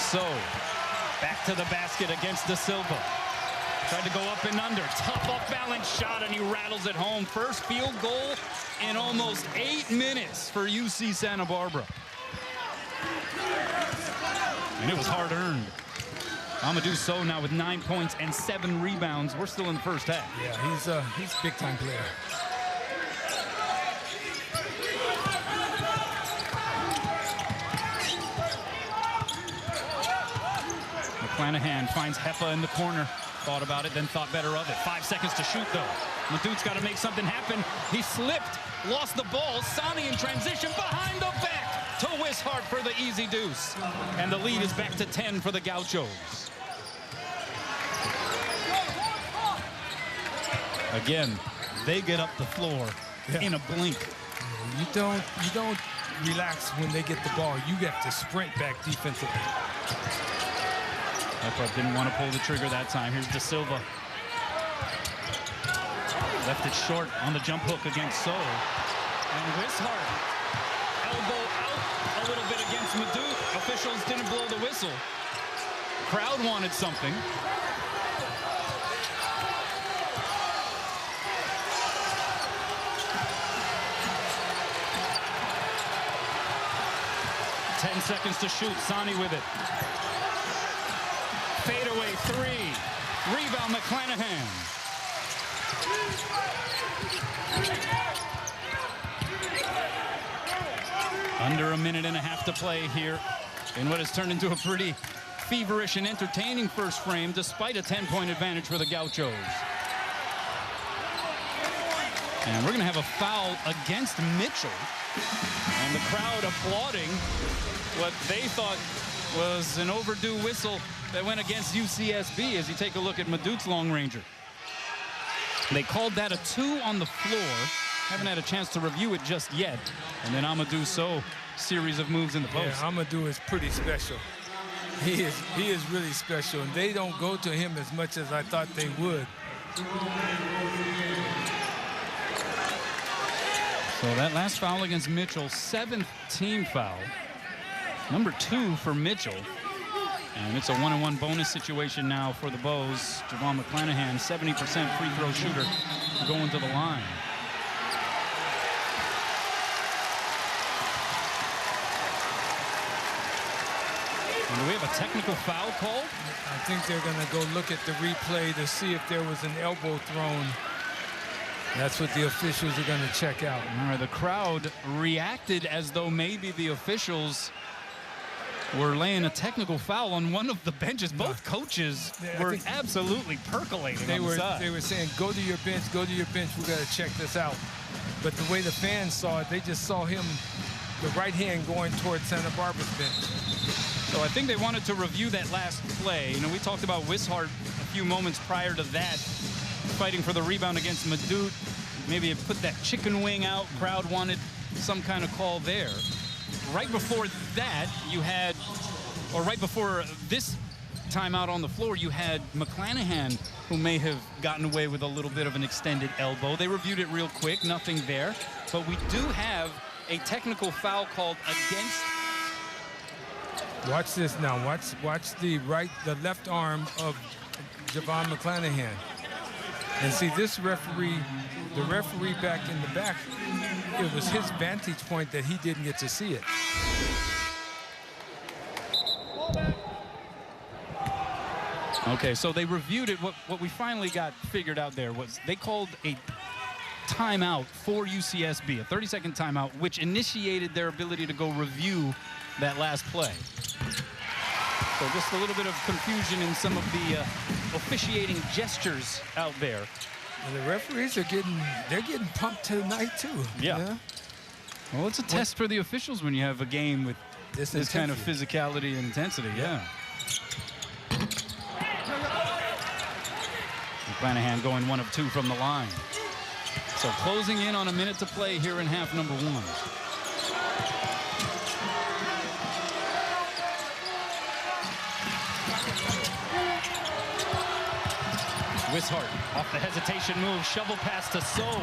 So, back to the basket against Da Silva. Tried to go up and under. Tough off-balance shot, and he rattles it home. First field goal in almost 8 minutes for UC Santa Barbara. And it was hard-earned. Amadou Sow now with 9 points and 7 rebounds. We're still in the first half. Yeah, he's a big-time player. McClanahan finds Hepa in the corner. Thought about it, then thought better of it. 5 seconds to shoot, though. Madut's got to make something happen. He slipped, lost the ball. Sani in transition behind the back to Wishart for the easy deuce. And the lead is back to 10 for the Gauchos. Again, they get up the floor in a blink. You don't relax when they get the ball. You have to sprint back defensively. Hepa didn't want to pull the trigger that time. Here's Da Silva. Left it short on the jump hook against Sow. And Wishart, elbow out a little bit against Madut. Officials didn't blow the whistle. crowd wanted something. Ten seconds to shoot. Sani with it. Fadeaway three. Rebound McClanahan. Under a minute and a half to play here in what has turned into a pretty feverish and entertaining first frame, despite a 10-point advantage for the Gauchos. And we're going to have a foul against Mitchell. And the crowd applauding what they thought was an overdue whistle that went against UCSB as you take a look at Madout's long ranger. They called that a 2 on the floor. Haven't had a chance to review it just yet. And then Amadou Sow, series of moves in the post. Yeah, Amadou is pretty special. He is really special, and they don't go to him as much as I thought they would. So that last foul against Mitchell, 7th team foul. Number 2 for Mitchell. And it's a 1-on-1 bonus situation now for the Bows. Javon McClanahan, 70% free throw shooter, going to the line. And do we have a technical foul called? I think they're going to go look at the replay to see if there was an elbow thrown. That's what the officials are going to check out. All right, the crowd reacted as though maybe the officials were laying a technical foul on one of the benches. Both coaches were absolutely percolating. They were saying, go to your bench, go to your bench. We got to check this out. But the way the fans saw it, they just saw him, the right hand going towards Santa Barbara's bench. So I think they wanted to review that last play. You know, we talked about Wishart a few moments prior to that, fighting for the rebound against Madout. Maybe it put that chicken wing out. Crowd wanted some kind of call there. Right before that, you had, or right before this timeout on the floor, you had McClanahan, who may have gotten away with a little bit of an extended elbow. They reviewed it real quick, nothing there. But we do have a technical foul called against. Watch this now. Watch the left arm of Javon McClanahan. And see this referee, the referee back in the back, it was his vantage point that he didn't get to see it. Okay, so they reviewed it. What we finally got figured out there was they called a timeout for UCSB, a 30-second timeout, which initiated their ability to go review that last play. So just a little bit of confusion in some of the officiating gestures out there. And the referees are getting pumped tonight too. Yeah. Well, it's a test for the officials when you have a game with this kind of physicality and intensity. Yeah. McClanahan going 1 of 2 from the line. So closing in on a minute to play here in half number 1. Wishart off the hesitation move, shovel pass to Sow.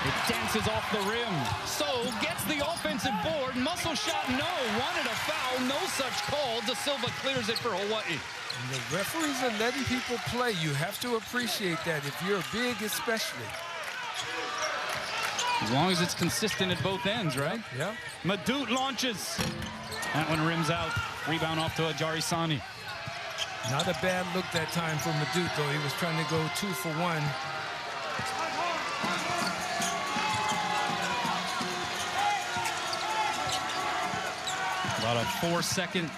It dances off the rim. Sow gets the offensive board. Muscle shot, no. Wanted a foul, no such call. De Silva clears it for Hawaii. And the referees are letting people play. You have to appreciate that if you're big, especially. As long as it's consistent at both ends, right? Yeah. Madout launches. That one rims out. Rebound off to Ajari Sani. Not a bad look that time for Madout, though. He was trying to go 2 for 1. About a 4-second,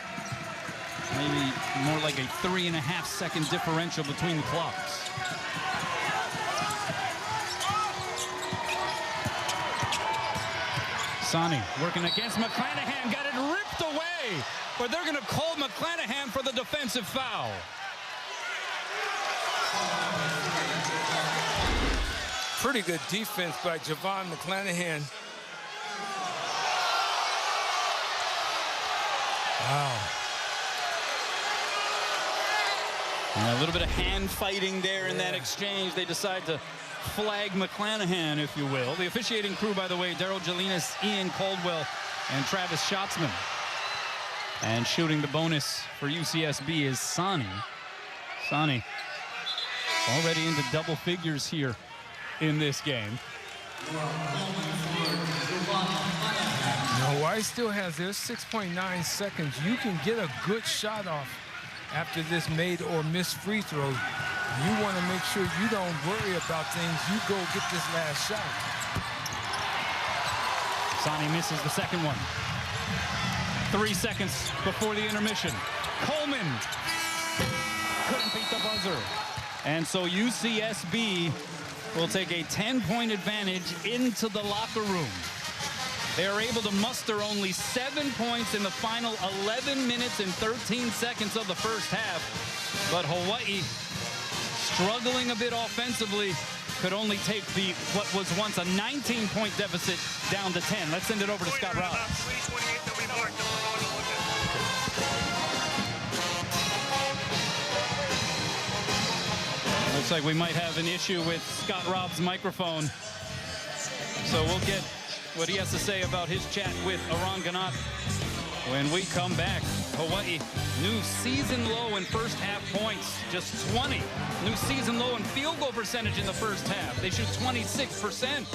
maybe more like a 3.5-second differential between the clocks. Sani working against McClanahan, got it ripped away, but they're going to call McClanahan for the defensive foul. Pretty good defense by Javon McClanahan. Wow. And a little bit of hand fighting there in that exchange. They decide to flag McClanahan, if you will. The officiating crew, by the way, Daryl Jelinas, Ian Caldwell, and Travis Schatzman. And shooting the bonus for UCSB is Sani. Sani already into double figures here in this game. Hawaii still has their 6.9 seconds. You can get a good shot off after this made or missed free throw. You want to make sure you don't worry about things. You go get this last shot. Sani misses the second one. 3 seconds before the intermission. Coleman couldn't beat the buzzer. And so UCSB will take a 10-point advantage into the locker room. They are able to muster only 7 points in the final 11 minutes and 13 seconds of the first half. But Hawaii, struggling a bit offensively, could only take what was once a 19-point deficit down to 10. Let's send it over to Scott Robb. Looks like we might have an issue with Scott Robb's microphone. So we'll get what he has to say about his chat with Aran Ganat when we come back. Hawaii, new season low in first half points, just 20. New season low in field goal percentage in the first half. They shoot 26%.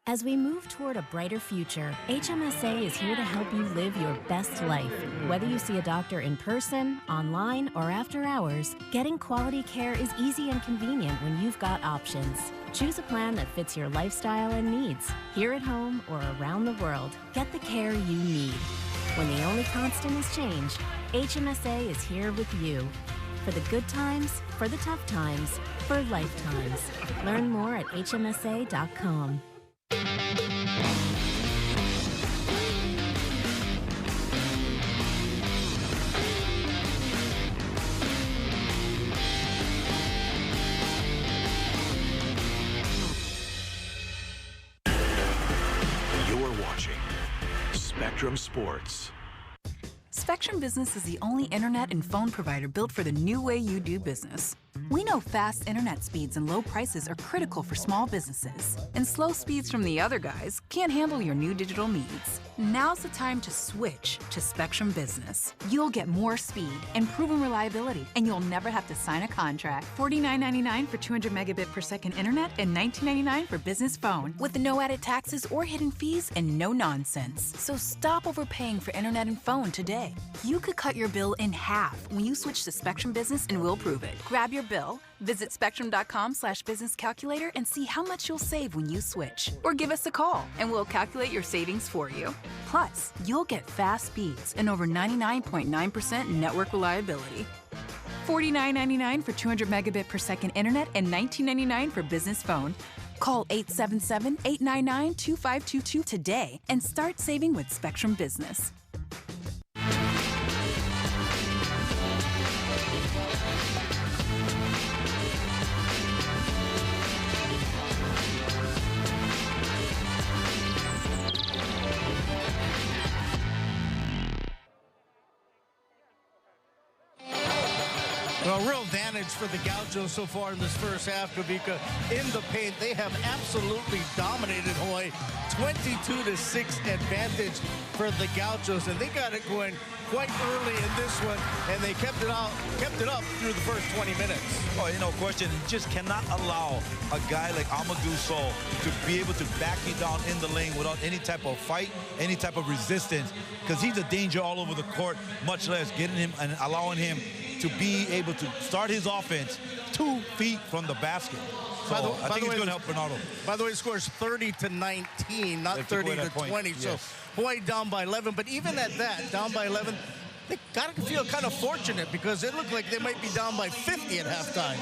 As we move toward a brighter future, HMSA is here to help you live your best life. Whether you see a doctor in person, online, or after hours, getting quality care is easy and convenient when you've got options. Choose a plan that fits your lifestyle and needs. Here at home or around the world, get the care you need. When the only constant is change, HMSA is here with you. For the good times, for the tough times, for lifetimes. Learn more at hmsa.com. You're watching Spectrum Sports. Spectrum Business is the only internet and phone provider built for the new way you do business. We know fast internet speeds and low prices are critical for small businesses, and slow speeds from the other guys can't handle your new digital needs. Now's the time to switch to Spectrum Business. You'll get more speed and proven reliability, and you'll never have to sign a contract. $49.99 for 200 megabit per second internet and $19.99 for business phone, with no added taxes or hidden fees and no nonsense. So stop overpaying for internet and phone today. You could cut your bill in half when you switch to Spectrum Business, and we'll prove it. Grab your bill, visit spectrum.com/business calculator and see how much you'll save when you switch. Or give us a call and we'll calculate your savings for you. Plus, you'll get fast speeds and over 99.9% network reliability. $49.99 for 200 megabit per second internet and $19.99 for business phone. Call 877-899-2522 today and start saving with Spectrum Business. Well, real advantage for the Gauchos so far in this first half, Kavika. In the paint, they have absolutely dominated Hawaii. 22-6 advantage for the Gauchos, and they got it going quite early in this one, and they kept it up through the first 20 minutes. Oh, no question. You just cannot allow a guy like Amadou Sow to be able to back you down in the lane without any type of fight, any type of resistance, because he's a danger all over the court, much less getting him and allowing him to be able to start his offense 2 feet from the basket. So I think he's going to help Bernardo. By the way, he scores 30-19, not 30-20. So yes. Hawaii down by 11. But even at that, down by 11, they got to feel kind of fortunate because it looked like they might be down by 50 at halftime.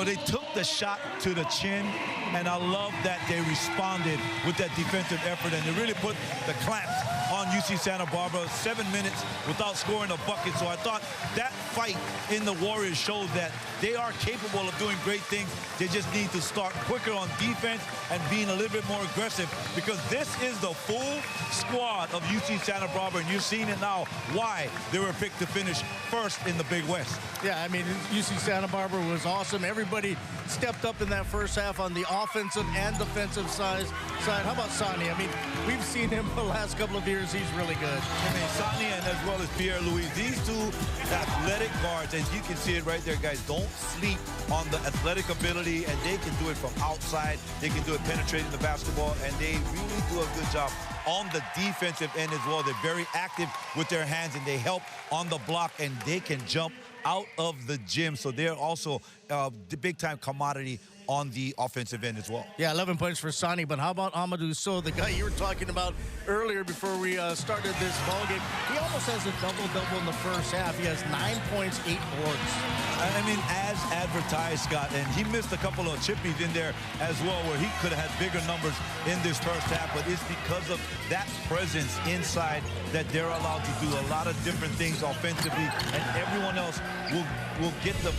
They took the shot to the chin, and I love that they responded with that defensive effort, and they really put the clamps on UC Santa Barbara. 7 minutes without scoring a bucket. So I thought that fight in the Warriors showed that they are capable of doing great things. They just need to start quicker on defense and being a little bit more aggressive, because this is the full squad of UC Santa Barbara, and you're seeing it now. Why? why they were picked to finish first in the Big West. Yeah, I mean, UC Santa Barbara was awesome. Everybody stepped up in that first half on the offensive and defensive side. How about Sonny? I mean, we've seen him the last couple of years. He's really good. I mean, Sonny and as well as Pierre-Louis, these two athletic guards, as you can see it right there, guys, don't sleep on the athletic ability, and they can do it from outside. They can do it penetrating the basketball, and they really do a good job on the defensive end as well. They're very active with their hands, and they help on the block, and they can jump out of the gym. So they're also the big-time commodity on the offensive end as well. Yeah, 11 points for Sonny, but how about Amadou Sow, the guy you were talking about earlier before we started this ballgame? He almost has a double-double in the first half. He has 9 points, 8 boards. I mean, as advertised, Scott, and he missed a couple of chippies in there as well where he could have had bigger numbers in this first half, but it's because of that presence inside that they're allowed to do a lot of different things offensively, and everyone else will get the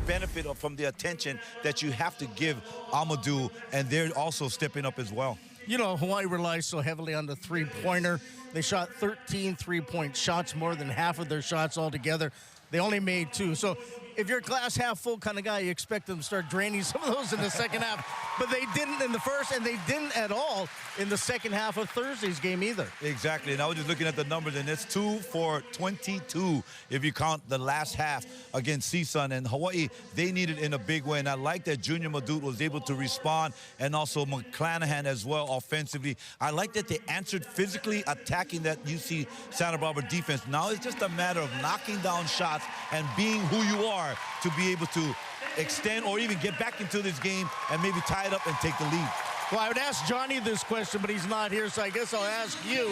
benefit from the attention that you have to give Amadou, and they're also stepping up as well. You know, Hawaii relies so heavily on the three-pointer. They shot 13 three-point shots, more than half of their shots altogether. They only made 2. So if you're a glass half full kind of guy, you expect them to start draining some of those in the second half. But they didn't in the first, and they didn't at all in the second half of Thursday's game either. Exactly, and I was just looking at the numbers, and it's 2 for 22 if you count the last half against CSUN. And Hawaii, they needed in a big way, and I like that Junior Madut was able to respond, and also McClanahan as well offensively. I like that they answered physically, attacking that UC Santa Barbara defense. Now it's just a matter of knocking down shots and being who you are to be able to extend or even get back into this game and maybe tie it up and take the lead. Well, I would ask Johnny this question, but he's not here, so I guess I'll ask you,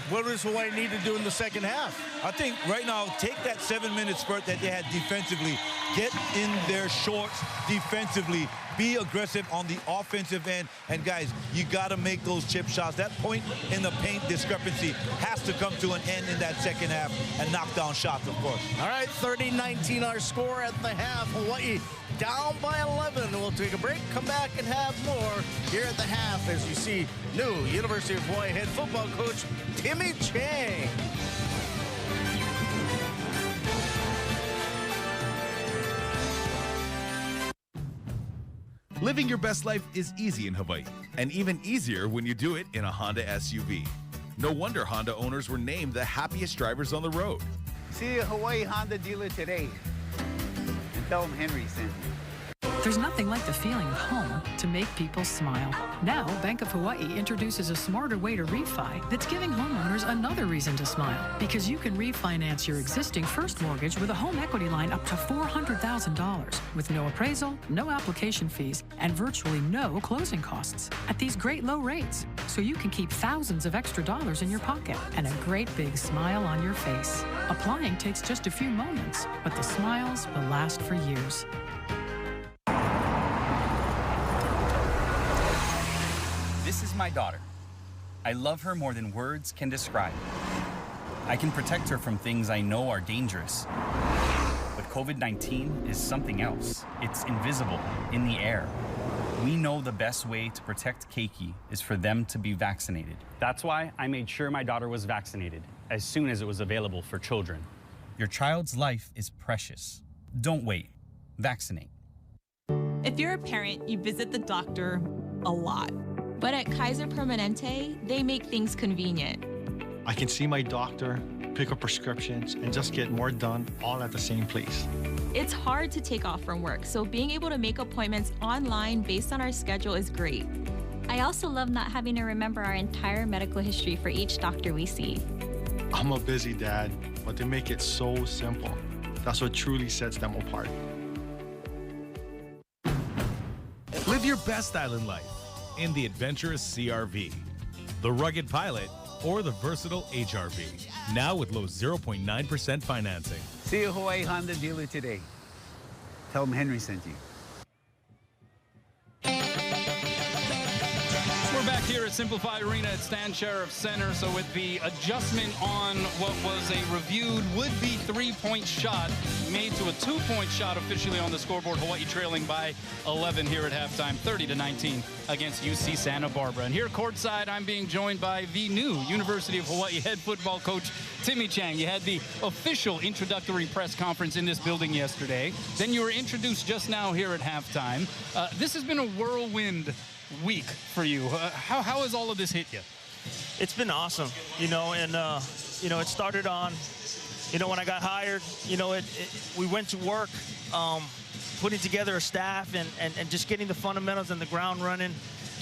what does Hawaii need to do in the second half? I think right now, take that 7-minute spurt that they had defensively, get in their shorts defensively, be aggressive on the offensive end, and guys, you got to make those chip shots. That point in the paint discrepancy has to come to an end in that second half and knock down shots, of course. All right, 30-19 our score at the half. Hawaii down by 11. We'll take a break, come back, and have more here at the half as you see new University of Hawaii head football coach Timmy Chang. Living your best life is easy in Hawaii, and even easier when you do it in a Honda SUV. No wonder Honda owners were named the happiest drivers on the road. See a Hawaii Honda dealer today and tell them Henry sent you. There's nothing like the feeling of home to make people smile. Now, Bank of Hawaii introduces a smarter way to refi that's giving homeowners another reason to smile. Because you can refinance your existing first mortgage with a home equity line up to $400,000 with no appraisal, no application fees, and virtually no closing costs at these great low rates. So you can keep thousands of extra dollars in your pocket and a great big smile on your face. Applying takes just a few moments, but the smiles will last for years. This is my daughter. I love her more than words can describe. I can protect her from things I know are dangerous. But COVID-19 is something else. It's invisible, in the air. We know the best way to protect Keiki is for them to be vaccinated. That's why I made sure my daughter was vaccinated as soon as it was available for children. Your child's life is precious. Don't wait. Vaccinate. If you're a parent, you visit the doctor a lot. But at Kaiser Permanente, they make things convenient. I can see my doctor, pick up prescriptions, and just get more done all at the same place. It's hard to take off from work, so being able to make appointments online based on our schedule is great. I also love not having to remember our entire medical history for each doctor we see. I'm a busy dad, but they make it so simple. That's what truly sets them apart. Live your best island life in the adventurous CRV, the rugged Pilot, or the versatile HRV. Now with low 0.9% financing. See a Hawaii Honda dealer today. Tell them Henry sent you. We're We're back here at Simplify Arena at Stan Sheriff Center. So with the adjustment on what was a reviewed would-be three-point shot made to a two-point shot officially on the scoreboard, Hawaii trailing by 11 here at halftime, 30-19 against UC Santa Barbara. And here courtside, I'm being joined by the new University of Hawaii head football coach, Timmy Chang. You had the official introductory press conference in this building yesterday. Then you were introduced just now here at halftime. This has been a whirlwind week for you. How has all of this hit you? It's been awesome, you know, and you know, it started on, you know, when I got hired, you know, we went to work, putting together a staff and just getting the fundamentals and the ground running.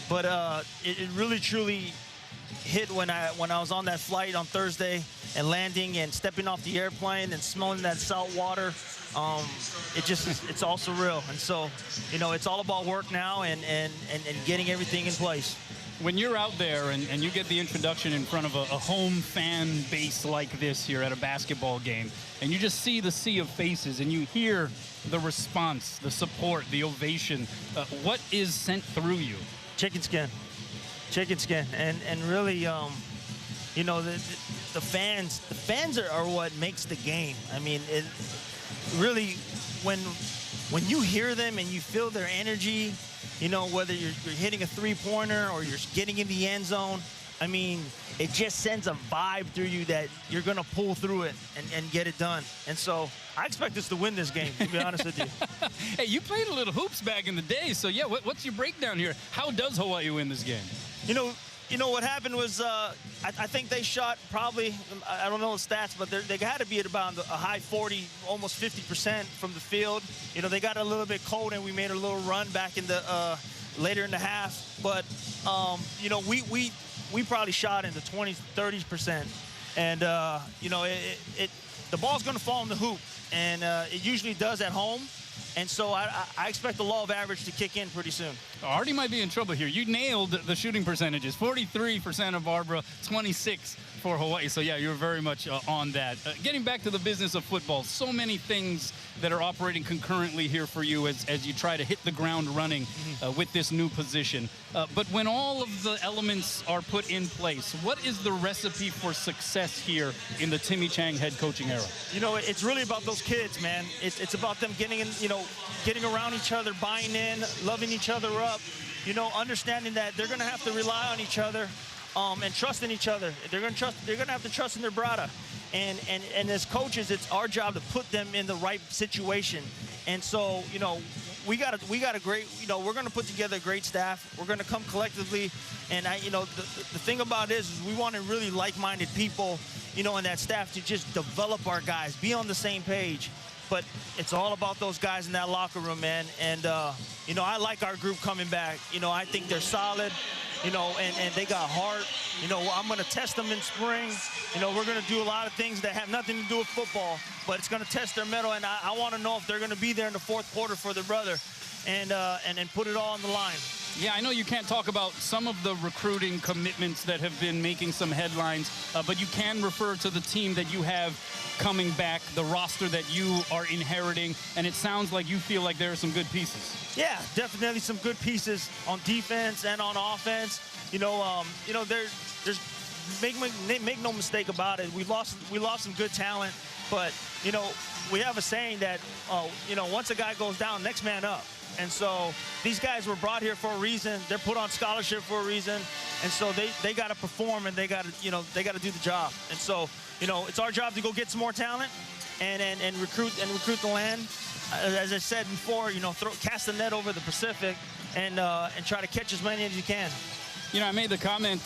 But it really truly hit when I was on that flight on Thursday and landing and stepping off the airplane and smelling that salt water. It's all surreal. And so, you know, it's all about work now and getting everything in place. When you're out there and you get the introduction in front of a home fan base like this here at a basketball game, and you just see the sea of faces and you hear the response, the support, the ovation, what is sent through you? Chicken skin. And really, you know, the fans are what makes the game. I mean, really, when you hear them and you feel their energy, you know, whether you're hitting a three-pointer or you're getting in the end zone, I mean, it just sends a vibe through you that you're going to pull through it and get it done. And so I expect us to win this game, to be honest with you. Hey, you played a little hoops back in the day, so yeah, what's your breakdown here? How does Hawaii win this game? You know what happened was I think they shot probably, I don't know the stats, but they had to be at about a high 40, almost 50% from the field. You know, they got a little bit cold and we made a little run back in the later in the half. But you know, we probably shot in the 20, 30%, and you know, the ball's going to fall in the hoop, and it usually does at home. And so I expect the law of average to kick in pretty soon. Artie might be in trouble here. You nailed the shooting percentages. 43 for Santa Barbara, 26 for Hawaii. So, yeah, you're very much on that. Getting back to the business of football, so many things that are operating concurrently here for you as you try to hit the ground running with this new position. But when all of the elements are put in place, what is the recipe for success here in the Timmy Chang head coaching era? You know, it's really about those kids, man. It's about them getting in, you know, getting around each other, buying in, loving each other up, you know, understanding that they're going to have to rely on each other and trust in each other. They're going to have to trust in their brother. And as coaches, it's our job to put them in the right situation. And so, you know, we got a great, you know, we're going to put together a great staff. We're going to come collectively. And you know, the thing about it is we want to really like-minded people, you know, in that staff to just develop our guys, be on the same page. But it's all about those guys in that locker room, man. And, you know, I like our group coming back. You know, I think they're solid, you know, and they got heart. You know, I'm going to test them in spring. You know, we're going to do a lot of things that have nothing to do with football, but it's going to test their mettle. And I want to know if they're going to be there in the fourth quarter for their brother and put it all on the line. Yeah, I know you can't talk about some of the recruiting commitments that have been making some headlines, but you can refer to the team that you have coming back, the roster that you are inheriting, and it sounds like you feel like there are some good pieces. Yeah, definitely some good pieces on defense and on offense. You know, make no mistake about it. We lost some good talent, but you know, we have a saying that you know, once a guy goes down, next man up. And so these guys were brought here for a reason. They're put on scholarship for a reason. And so they got to perform and they got to do the job. And so, you know, it's our job to go get some more talent and recruit the land. As I said before, you know, cast the net over the Pacific and try to catch as many as you can. You know, I made the comment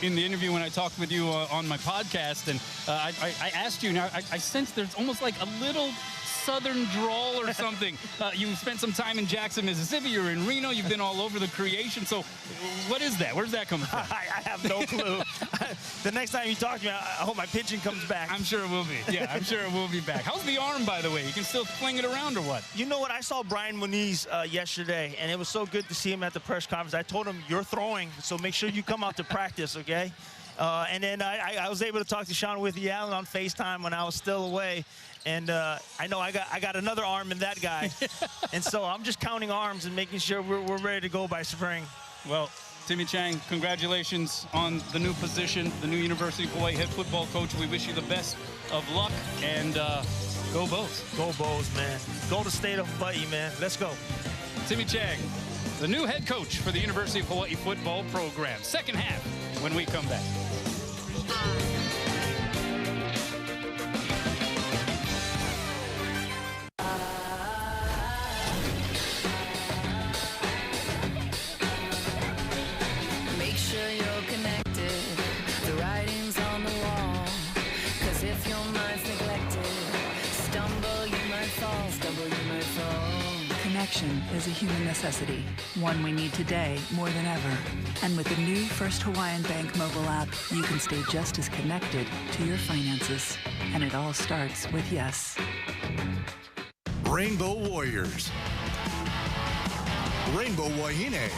in the interview when I talked with you on my podcast, and I asked you, now I sense there's almost like a little southern drawl or something. You spent some time in Jackson, Mississippi. You're in Reno. You've been all over the creation. So what is that? Where's that coming from? I have no clue. The next time you talk to me, I hope my pitching comes back. I'm sure it will be. Yeah, I'm sure it will be back. How's the arm, by the way? You can still fling it around or what? You know what? I saw Brian Moniz yesterday, and it was so good to see him at the press conference. I told him, you're throwing, so make sure you come out to practice, okay? And then I was able to talk to Sean Withy Allen on FaceTime when I was still away. And I know I got another arm in that guy. And so I'm just counting arms and making sure we're ready to go by spring. Well, Timmy Chang, congratulations on the new position, the new University of Hawaii head football coach. We wish you the best of luck, and go Bows. Go Bows, man. Go to state of Hawaii, man. Let's go. Timmy Chang, the new head coach for the University of Hawaii football program. Second half when we come back. Make sure you're connected. The writing's on the wall. 'Cause if your mind's neglected, stumble you might fall, Connection is a human necessity, one we need today more than ever. And with the new First Hawaiian Bank mobile app, you can stay just as connected to your finances. And it all starts with yes. Rainbow Warriors. Rainbow Wahine.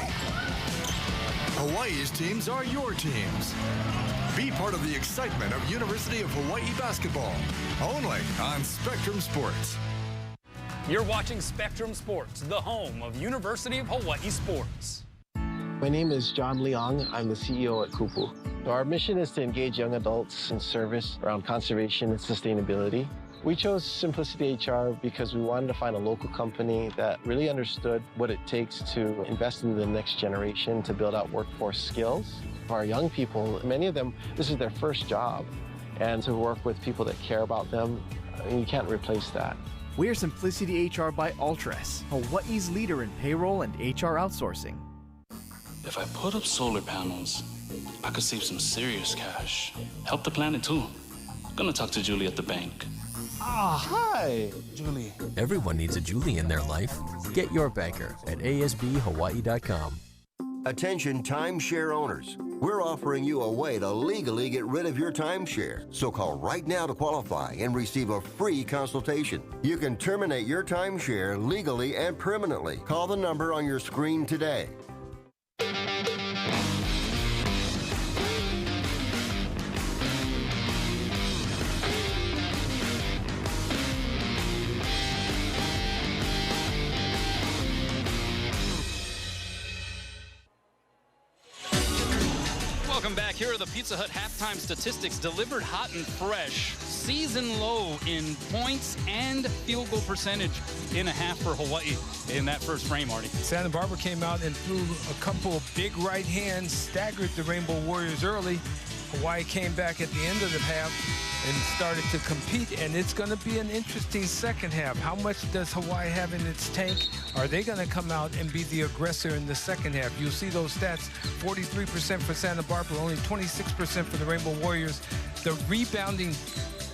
Hawaii's teams are your teams. Be part of the excitement of University of Hawaii basketball. Only on Spectrum Sports. You're watching Spectrum Sports, the home of University of Hawaii sports. My name is John Leong. I'm the CEO at Kupu. Our mission is to engage young adults in service around conservation and sustainability. We chose Simplicity HR because we wanted to find a local company that really understood what it takes to invest in the next generation to build out workforce skills. For our young people, many of them, this is their first job. And to work with people that care about them, you can't replace that. We're Simplicity HR by Ultras, Hawaii's leader in payroll and HR outsourcing. If I put up solar panels, I could save some serious cash. Help the planet too. Gonna talk to Julie at the bank. Hi, Julie. Everyone needs a Julie in their life. Get your banker at asbhawaii.com. Attention timeshare owners. We're offering you a way to legally get rid of your timeshare. So call right now to qualify and receive a free consultation. You can terminate your timeshare legally and permanently. Call the number on your screen today. Welcome back. Here are the Pizza Hut halftime statistics delivered hot and fresh. Season low in points and field goal percentage in a half for Hawaii in that first frame, Artie. Santa Barbara came out and threw a couple of big right hands, staggered the Rainbow Warriors early. Hawaii came back at the end of the half and started to compete, and it's going to be an interesting second half. How much does Hawaii have in its tank? Are they going to come out and be the aggressor in the second half? You'll see those stats, 43% for Santa Barbara, only 26% for the Rainbow Warriors. The rebounding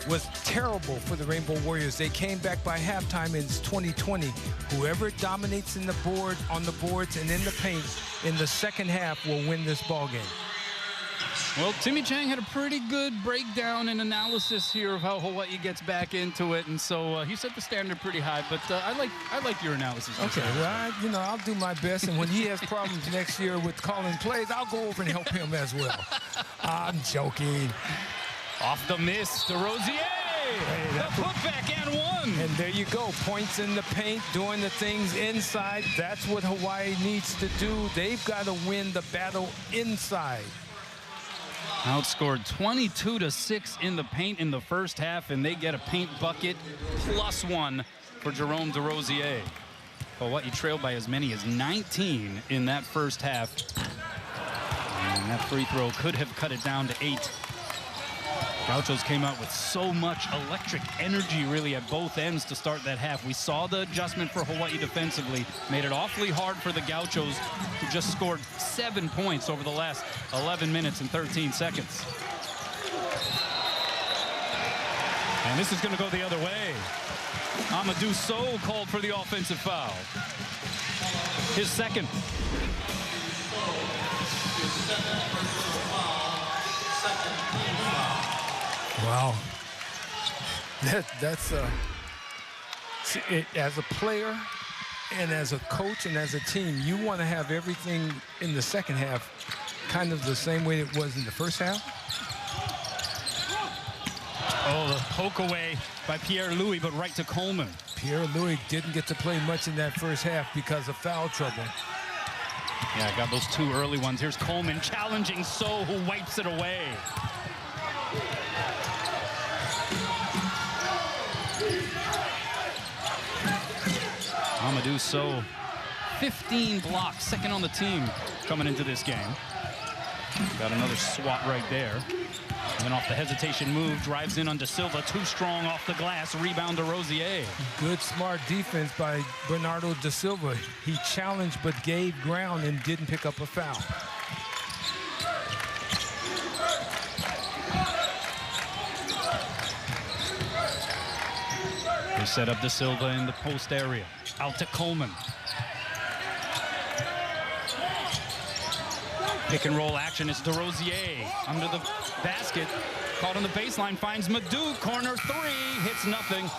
was terrible for the Rainbow Warriors. They came back by halftime, and it's 2020. Whoever dominates in the board, on the boards, and in the paint in the second half will win this ball game. Well, Timmy Chang had a pretty good breakdown and analysis here of how Hawaii gets back into it, and so he set the standard pretty high. But I like your analysis. Okay, well, I'll do my best, and when he has problems next year with calling plays, I'll go over and help him as well. I'm joking. Off the miss, DeRosier. The putback and one. And there you go, points in the paint, doing the things inside. That's what Hawaii needs to do. They've got to win the battle inside. Outscored 22-6 in the paint in the first half, and they get a paint bucket +1 for Jerome DeRosier. Hawaii trailed by as many as 19 in that first half. And that free throw could have cut it down to 8. Gauchos came out with so much electric energy really at both ends to start that half. We saw the adjustment for Hawaii defensively, made it awfully hard for the Gauchos, who just scored 7 points over the last 11 minutes and 13 seconds. And this is going to go the other way. Amadou Sow called for the offensive foul. His second. Wow. That's as a player and as a coach and as a team, you want to have everything in the second half kind of the same way it was in the first half. Oh, the poke away by Pierre-Louis, but right to Coleman. Pierre-Louis didn't get to play much in that first half because of foul trouble. Yeah, got those 2 early ones. Here's Coleman challenging So, who wipes it away. Amadou So, 15 blocks, second on the team coming into this game. Got another swat right there. And then off the hesitation move, drives in on De Silva, too strong off the glass, rebound to Rosier. Good, smart defense by Bernardo De Silva. He challenged but gave ground and didn't pick up a foul. They set up De Silva in the post area. Out to Coleman. Pick and roll action. It's DeRosier under the basket. Caught on the baseline. Finds Madou. Corner 3. Hits nothing.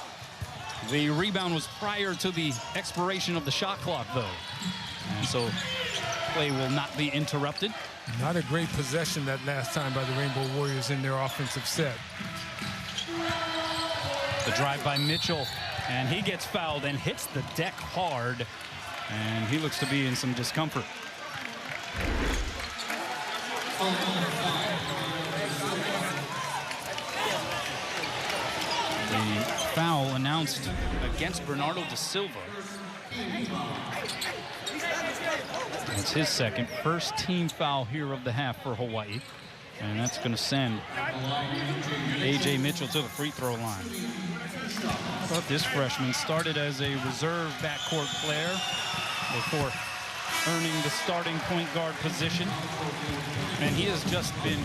The rebound was prior to the expiration of the shot clock, though. And so play will not be interrupted. Not a great possession that last time by the Rainbow Warriors in their offensive set. The drive by Mitchell, and he gets fouled and hits the deck hard, and he looks to be in some discomfort. The foul announced against Bernardo De Silva. It's his second, first team foul here of the half for Hawaii. And that's going to send A.J. Mitchell to the free throw line. I thought this freshman started as a reserve backcourt player before earning the starting point guard position. And he has just been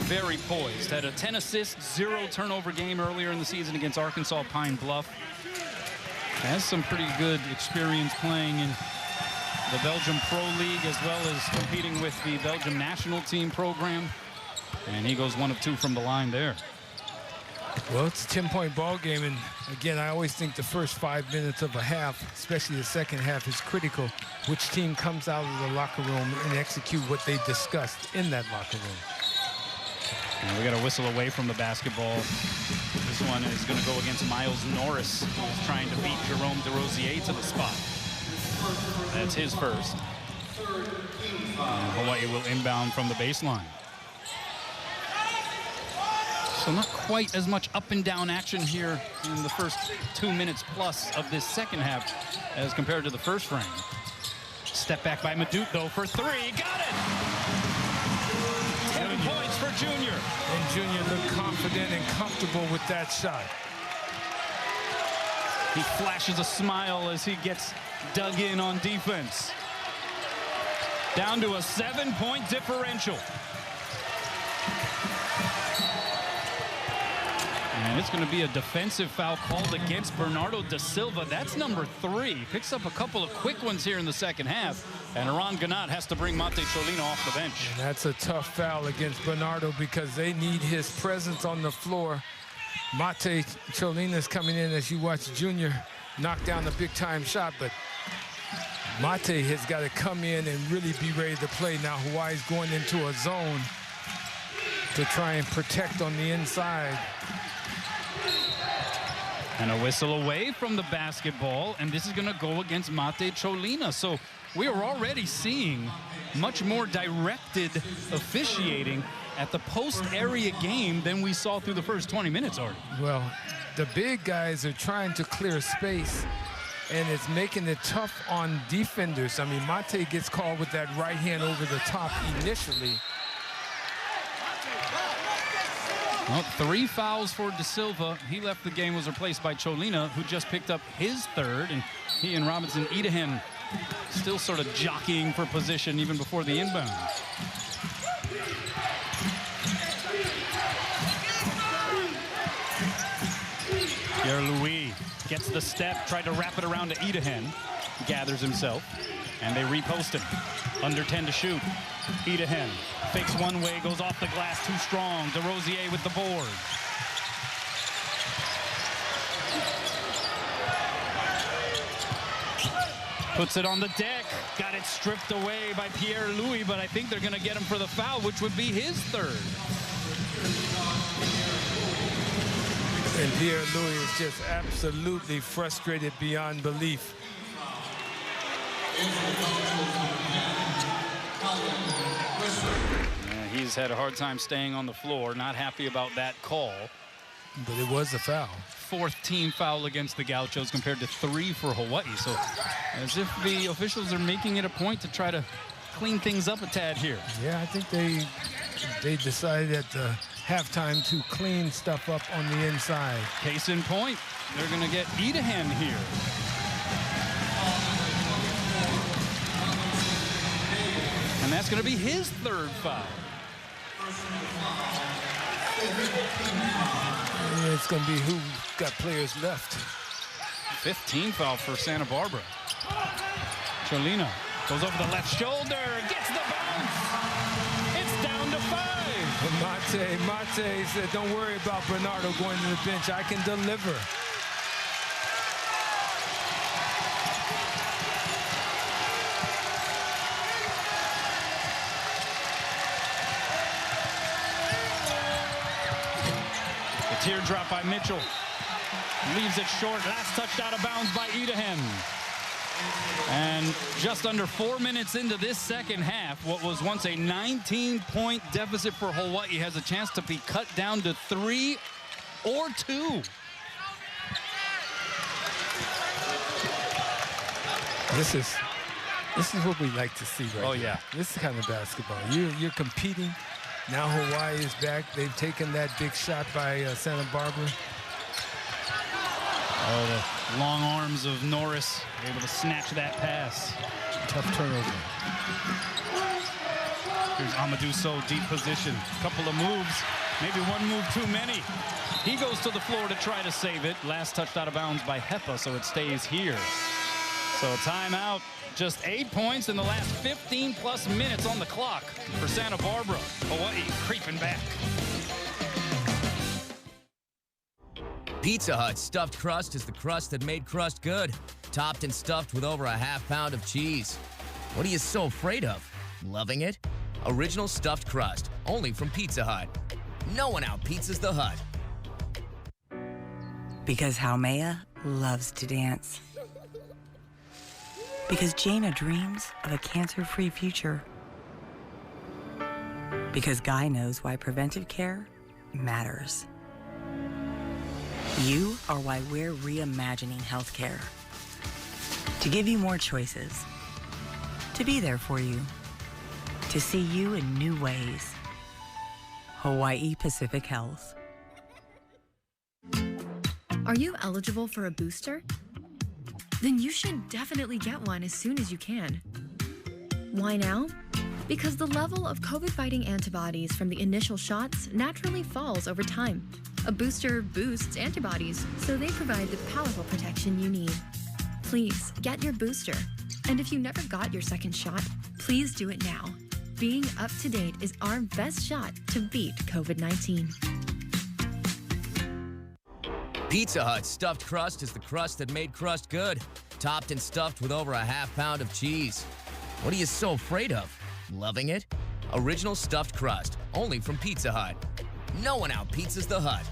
very poised. Had a 10 assists, 0 turnover game earlier in the season against Arkansas Pine Bluff. Has some pretty good experience playing in the Belgium Pro League as well as competing with the Belgium national team program. And he goes 1 of 2 from the line there. Well, it's a 10-point ball game, and again, I always think the first 5 minutes of a half, especially the second half, is critical. Which team comes out of the locker room and execute what they discussed in that locker room. And we got a whistle away from the basketball. This one is going to go against Miles Norris, who's trying to beat Jerome DeRosier to the spot. That's his first. And Hawaii will inbound from the baseline. So not quite as much up and down action here in the first 2 minutes plus of this second half as compared to the first frame. Step back by Madut, though, for 3. Got it! 10 points for Junior. And Junior looked confident and comfortable with that shot. He flashes a smile as he gets dug in on defense. Down to a 7-point differential. And it's going to be a defensive foul called against Bernardo De Silva. That's number 3. Picks up a couple of quick ones here in the second half. And Aran Ganat has to bring Mate Cholina off the bench. And that's a tough foul against Bernardo because they need his presence on the floor. Mate Cholina's coming in as you watch Junior knock down the big-time shot. But Mate has got to come in and really be ready to play. Now Hawaii's going into a zone to try and protect on the inside. And a whistle away from the basketball, and this is going to go against Mate Cholina. So we are already seeing much more directed officiating at the post-area game than we saw through the first 20 minutes already. Well, the big guys are trying to clear space, and it's making it tough on defenders. I mean, Mate gets called with that right hand over the top initially. Well, 3 fouls for De Silva. He left the game, was replaced by Cholina, who just picked up his 3rd, and he and Robinson Idahen still sort of jockeying for position even before the inbound. Pierre-Louis gets the step, tried to wrap it around to Idahen, gathers himself, and they repost him. Under 10 to shoot. Idahen fakes one way, goes off the glass, too strong. DeRosier with the board. Puts it on the deck. Got it stripped away by Pierre-Louis, but I think they're going to get him for the foul, which would be his 3rd. And Pierre-Louis is just absolutely frustrated beyond belief. Yeah, he's had a hard time staying on the floor. Not happy about that call. But it was a foul. 4th team foul against the Gauchos compared to 3 for Hawaii. So as if the officials are making it a point to try to clean things up a tad here. Yeah, I think they decided at halftime to clean stuff up on the inside. Case in point, they're going to get Idahan here. And that's going to be his 3rd foul. Yeah, it's going to be who got players left. 15 foul for Santa Barbara. Cholina goes over the left shoulder, gets the bounce. It's down to 5. But Mate said, don't worry about Bernardo going to the bench. I can deliver. Teardrop by Mitchell. Leaves it short. Last touched out of bounds by Idahan. And just under 4 minutes into this second half, what was once a 19-point deficit for Hawaii has a chance to be cut down to 3 or 2. This is what we like to see right Oh, here. yeah. This is kind of basketball. You're competing. Now Hawaii is back. They've taken that big shot by Santa Barbara. Oh, the long arms of Norris able to snatch that pass. Tough turnover. Here's Amadou Sow, deep position. Couple of moves, maybe one move too many. He goes to the floor to try to save it. Last touched out of bounds by Hepa, so it stays here. So a timeout. Just 8 points in the last 15-plus minutes on the clock for Santa Barbara. Hawaii creeping back. Pizza Hut stuffed crust is the crust that made crust good. Topped and stuffed with over a half-pound of cheese. What are you so afraid of? Loving it? Original stuffed crust, only from Pizza Hut. No one out-pizzas the Hut. Because Haumea loves to dance. Because Jaina dreams of a cancer-free future. Because Guy knows why preventive care matters. You are why we're reimagining healthcare. To give you more choices. To be there for you. To see you in new ways. Hawaii Pacific Health. Are you eligible for a booster? Then you should definitely get one as soon as you can. Why now? Because the level of COVID-fighting antibodies from the initial shots naturally falls over time. A booster boosts antibodies, so they provide the powerful protection you need. Please, get your booster. And if you never got your second shot, please do it now. Being up to date is our best shot to beat COVID-19. Pizza Hut stuffed crust is the crust that made crust good. Topped and stuffed with over a half-pound of cheese. What are you so afraid of? Loving it? Original stuffed crust, only from Pizza Hut. No one out-pizzas the Hut.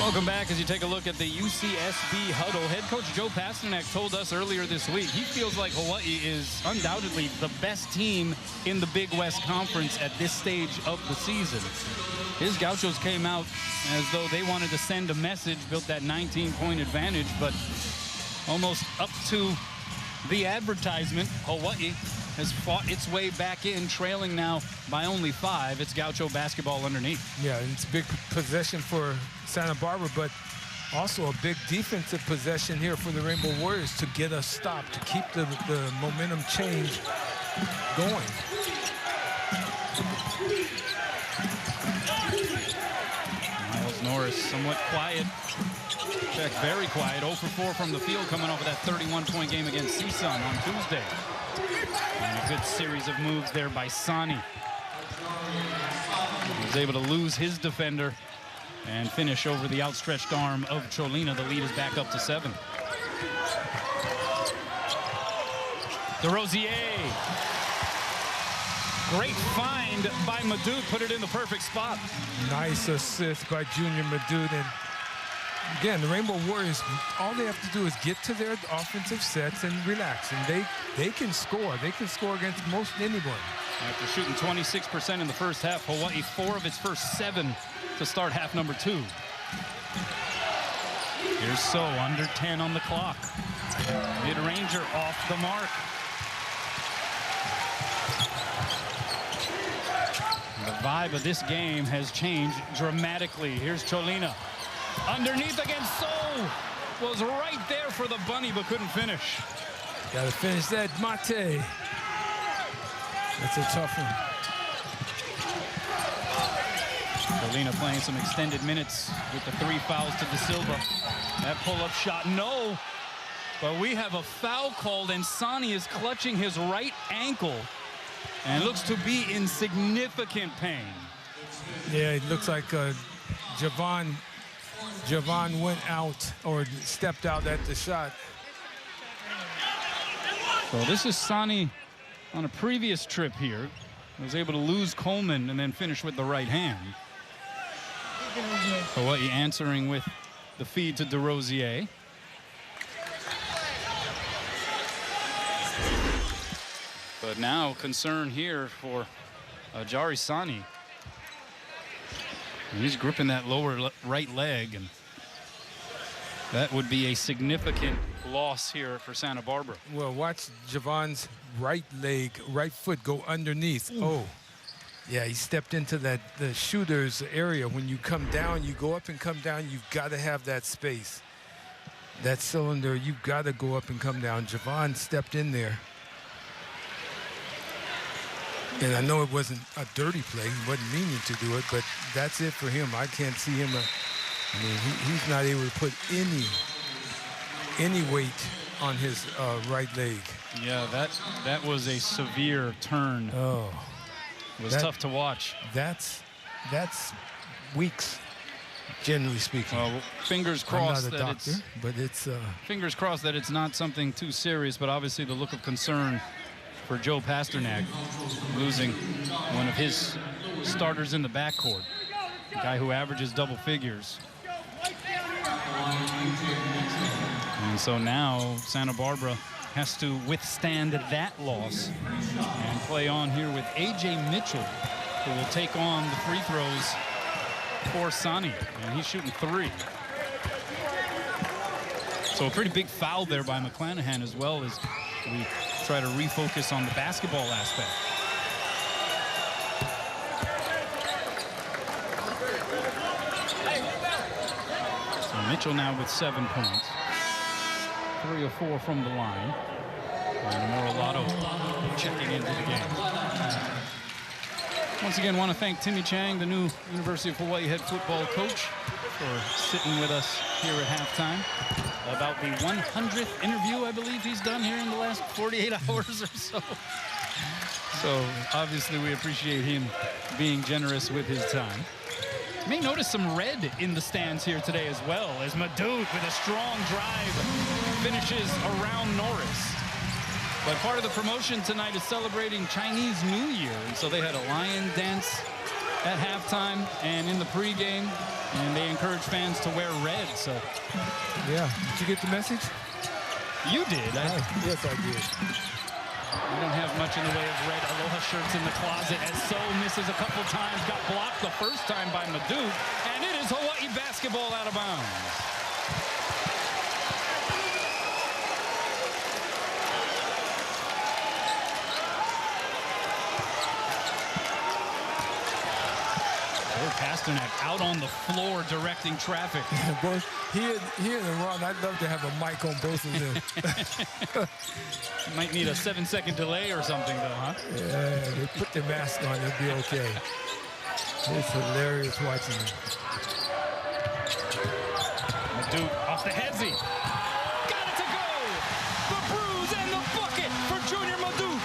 Welcome back as you take a look at the UCSB huddle. Head coach Joe Pasternak told us earlier this week he feels like Hawaii is undoubtedly the best team in the Big West Conference at this stage of the season. His Gauchos came out as though they wanted to send a message, built that 19-point advantage, but almost up to the advertisement, Hawaii has fought its way back in, trailing now by only 5. It's Gaucho basketball underneath. Yeah, it's big possession for Santa Barbara, but also a big defensive possession here for the Rainbow Warriors to get us stopped, to keep the momentum change going. Miles Norris somewhat quiet. Check, very quiet. 0 for 4 from the field coming off of that 31-point game against CSUN on Tuesday. And a good series of moves there by Sani. He was able to lose his defender and finish over the outstretched arm of Cholina. The lead is back up to 7. DeRosier. Great find by Madud, put it in the perfect spot. Nice assist by Junior Madud, and again, the Rainbow Warriors, all they have to do is get to their offensive sets and relax, and they can score. They can score against most anyone. After shooting 26% in the first half, Hawaii 4 of its first 7 to start half number 2. Here's So, under 10 on the clock. Mid-ranger off the mark. The vibe of this game has changed dramatically. Here's Cholina. Underneath against So. Was right there for the bunny, but couldn't finish. Got to finish that mate. That's a tough one. Cholina playing some extended minutes with the 3 fouls to De Silva. That pull-up shot, no. But we have a foul called, and Sani is clutching his right ankle and looks to be in significant pain. Yeah, it looks like Javon went out or stepped out at the shot. So this is Sani on a previous trip here. Was able to lose Coleman and then finish with the right hand. Hawaii answering with the feed to DeRosier. But now concern here for Jari Sani. He's gripping that lower right leg, and that would be a significant loss here for Santa Barbara. Well, watch Javon's right foot go underneath. Ooh. Oh, yeah, he stepped into the shooter's area. When you come down, you go up and come down, you've got to have that space. That cylinder, you've got to go up and come down. Javon stepped in there. And I know it wasn't a dirty play. He wasn't meaning to do it, but that's it for him. I can't see him. I mean, he's not able to put any weight on his right leg. Yeah, that was a severe turn. Oh. It was tough to watch. That's weeks, generally speaking. Well, fingers crossed I'm not a doctor, but it's fingers crossed that it's not something too serious, but obviously the look of concern for Joe Pasternak, losing one of his starters in the backcourt, a guy who averages double figures. And so now Santa Barbara has to withstand that loss and play on here with A.J. Mitchell, who will take on the free throws for Sani, and he's shooting 3. So a pretty big foul there by McClanahan, as well as we try to refocus on the basketball aspect. So Mitchell now with 7 points. 3 or 4 from the line. And Morolato checking into the game. Once again, want to thank Timmy Chang, the new University of Hawaii head football coach, for sitting with us here at halftime. About the 100th interview, I believe he's done here in the last 48 hours or so. So obviously we appreciate him being generous with his time. You may notice some red in the stands here today as well, as Madut with a strong drive finishes around Norris. But part of the promotion tonight is celebrating Chinese New Year, and so they had a lion dance at halftime and in the pregame, and they encourage fans to wear red. So, yeah, did you get the message? You did. Yes, I did. We don't have much in the way of red Aloha shirts in the closet, as So misses a couple times, got blocked the first time by Madut, and it is Hawaii basketball out of bounds. Pasternak out on the floor directing traffic. Both he and Ron, I'd love to have a mic on both of them. Might need a 7-second delay or something, though, huh? Yeah, they put their mask on, it'll be okay. It's hilarious watching them. Madut off the headsy. Got it to go! The bruise and the bucket for Junior Madut.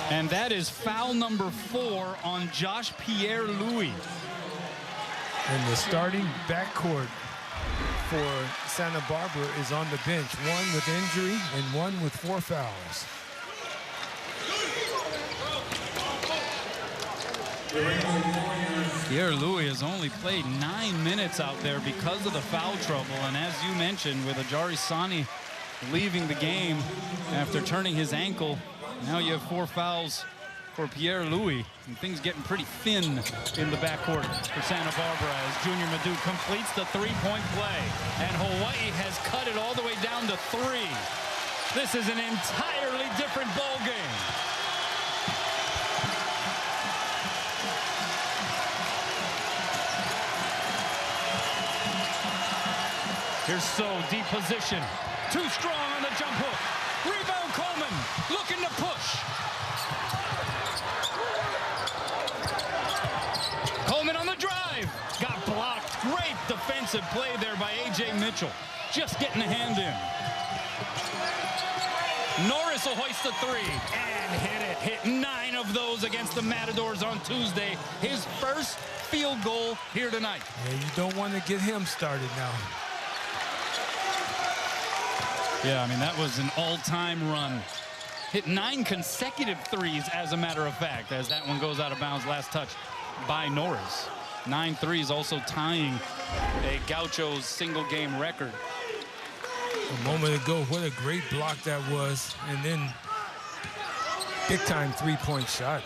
And that is foul number 4 on Josh Pierre-Louis. And the starting backcourt for Santa Barbara is on the bench, one with injury and one with 4 fouls. Pierre Louis has only played 9 minutes out there because of the foul trouble. And as you mentioned, with Ajari Sani leaving the game after turning his ankle, now you have 4 fouls for Pierre Louis. And things getting pretty thin in the backcourt for Santa Barbara as Junior Madu completes the 3-point play. And Hawaii has cut it all the way down to 3. This is an entirely different ball game. Here's So, deep position. Too strong on the jump hook. Rebound Coleman, looking to push. Coleman on the drive. Got blocked. Great defensive play there by A.J. Mitchell. Just getting a hand in. Norris will hoist the 3 and hit it. Hit 9 of those against the Matadors on Tuesday. His first field goal here tonight. Yeah, you don't want to get him started now. Yeah, I mean, that was an all-time run. Hit 9 consecutive threes, as a matter of fact, as that one goes out of bounds. Last touch by Norris. 9 threes, also tying a Gauchos single-game record. A moment ago, what a great block that was. And then big-time 3-point shot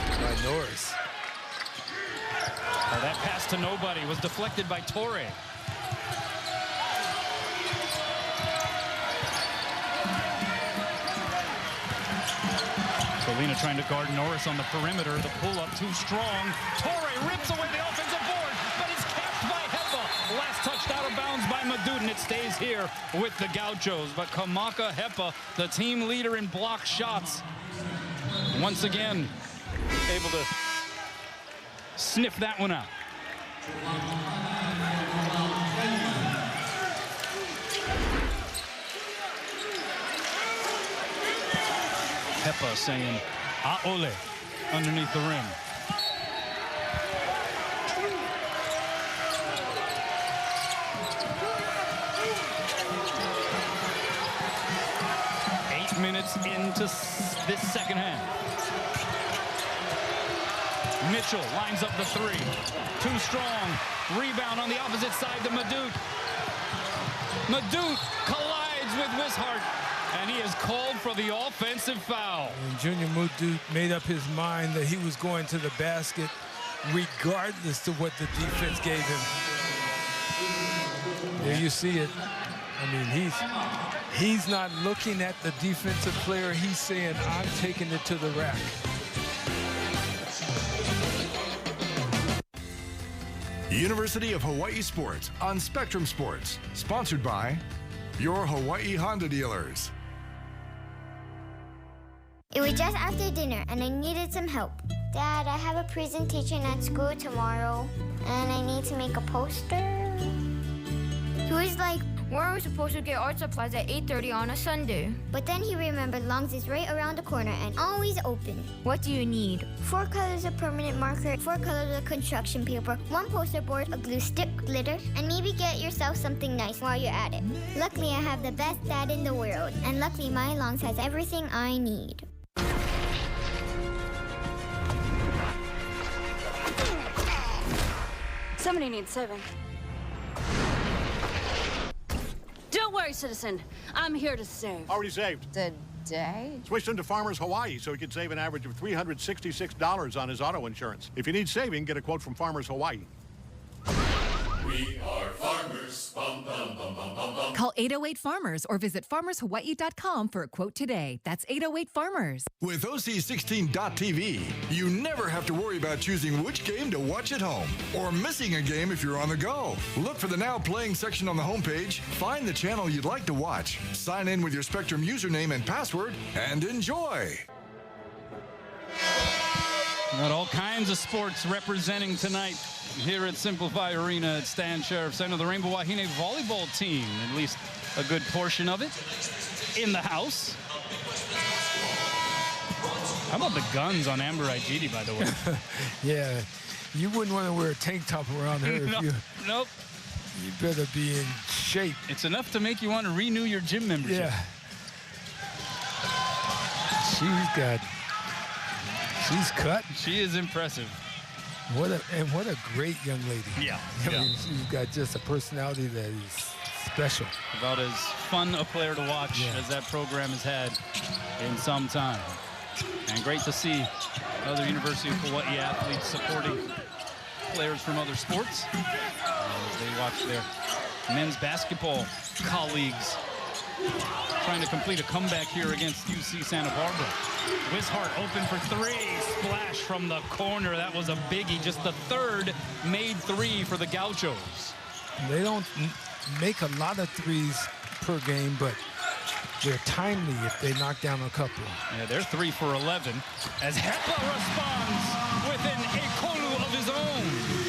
by Norris. That pass to nobody was deflected by Torre. Colina trying to guard Norris on the perimeter. The pull-up too strong. Torre rips away the offensive board, but it's capped by Hepa. Last touched out of bounds by Madud, and it stays here with the Gauchos. But Kamaka Hepa, the team leader in block shots, once again able to sniff that one out. Hepa saying, "Aole," underneath the rim. Eight minutes into this second half. Mitchell lines up the 3. Too strong. Rebound on the opposite side to Madut. Madut collides with Wishart. And he is called for the offensive foul. And Junior Madu made up his mind that he was going to the basket regardless of what the defense gave him. There you see it. I mean, he's not looking at the defensive player. He's saying, I'm taking it to the rack. University of Hawaii Sports on Spectrum Sports. Sponsored by your Hawaii Honda dealers. It was just after dinner and I needed some help. Dad, I have a presentation at school tomorrow and I need to make a poster. He was like, where are we supposed to get art supplies at 8:30 on a Sunday? But then he remembered Long's is right around the corner and always open. What do you need? 4 colors of permanent marker, 4 colors of construction paper, 1 poster board, a glue stick, glitter, and maybe get yourself something nice while you're at it. Luckily, I have the best dad in the world, and luckily my Long's has everything I need. Somebody needs saving. Don't worry, citizen. I'm here to save. Already saved. Today? Switched into Farmers Hawaii so he can save an average of $366 on his auto insurance. If you need saving, get a quote from Farmers Hawaii. We are farmers. Bum, bum, bum, bum, bum, bum. Call 808-FARMERS or visit farmershawaii.com for a quote today. That's 808-FARMERS. With OC16.tv, you never have to worry about choosing which game to watch at home or missing a game if you're on the go. Look for the Now Playing section on the homepage, find the channel you'd like to watch, sign in with your Spectrum username and password, and enjoy. Got all kinds of sports representing tonight here at Simplify Arena at Stan Sheriff Center. The Rainbow Wahine volleyball team, at least a good portion of it, in the house. How about the guns on Amber Igidi, by the way? Yeah, you wouldn't want to wear a tank top around her. Nope. You better be in shape. It's enough to make you want to renew your gym membership. Yeah. She's cut. She is impressive. What a great young lady. Yeah. I mean, she's got just a personality that is special. About as fun a player to watch as that program has had in some time. And great to see other University of Hawaii athletes supporting players from other sports as they watch their men's basketball colleagues trying to complete a comeback here against UC Santa Barbara. Wishart open for three. Splash from the corner. That was a biggie. Just the third made three for the Gauchos. They don't make a lot of threes per game, but they're timely if they knock down a couple. Yeah, they're 3 for 11 as Hepa responds with an ekolu of his own.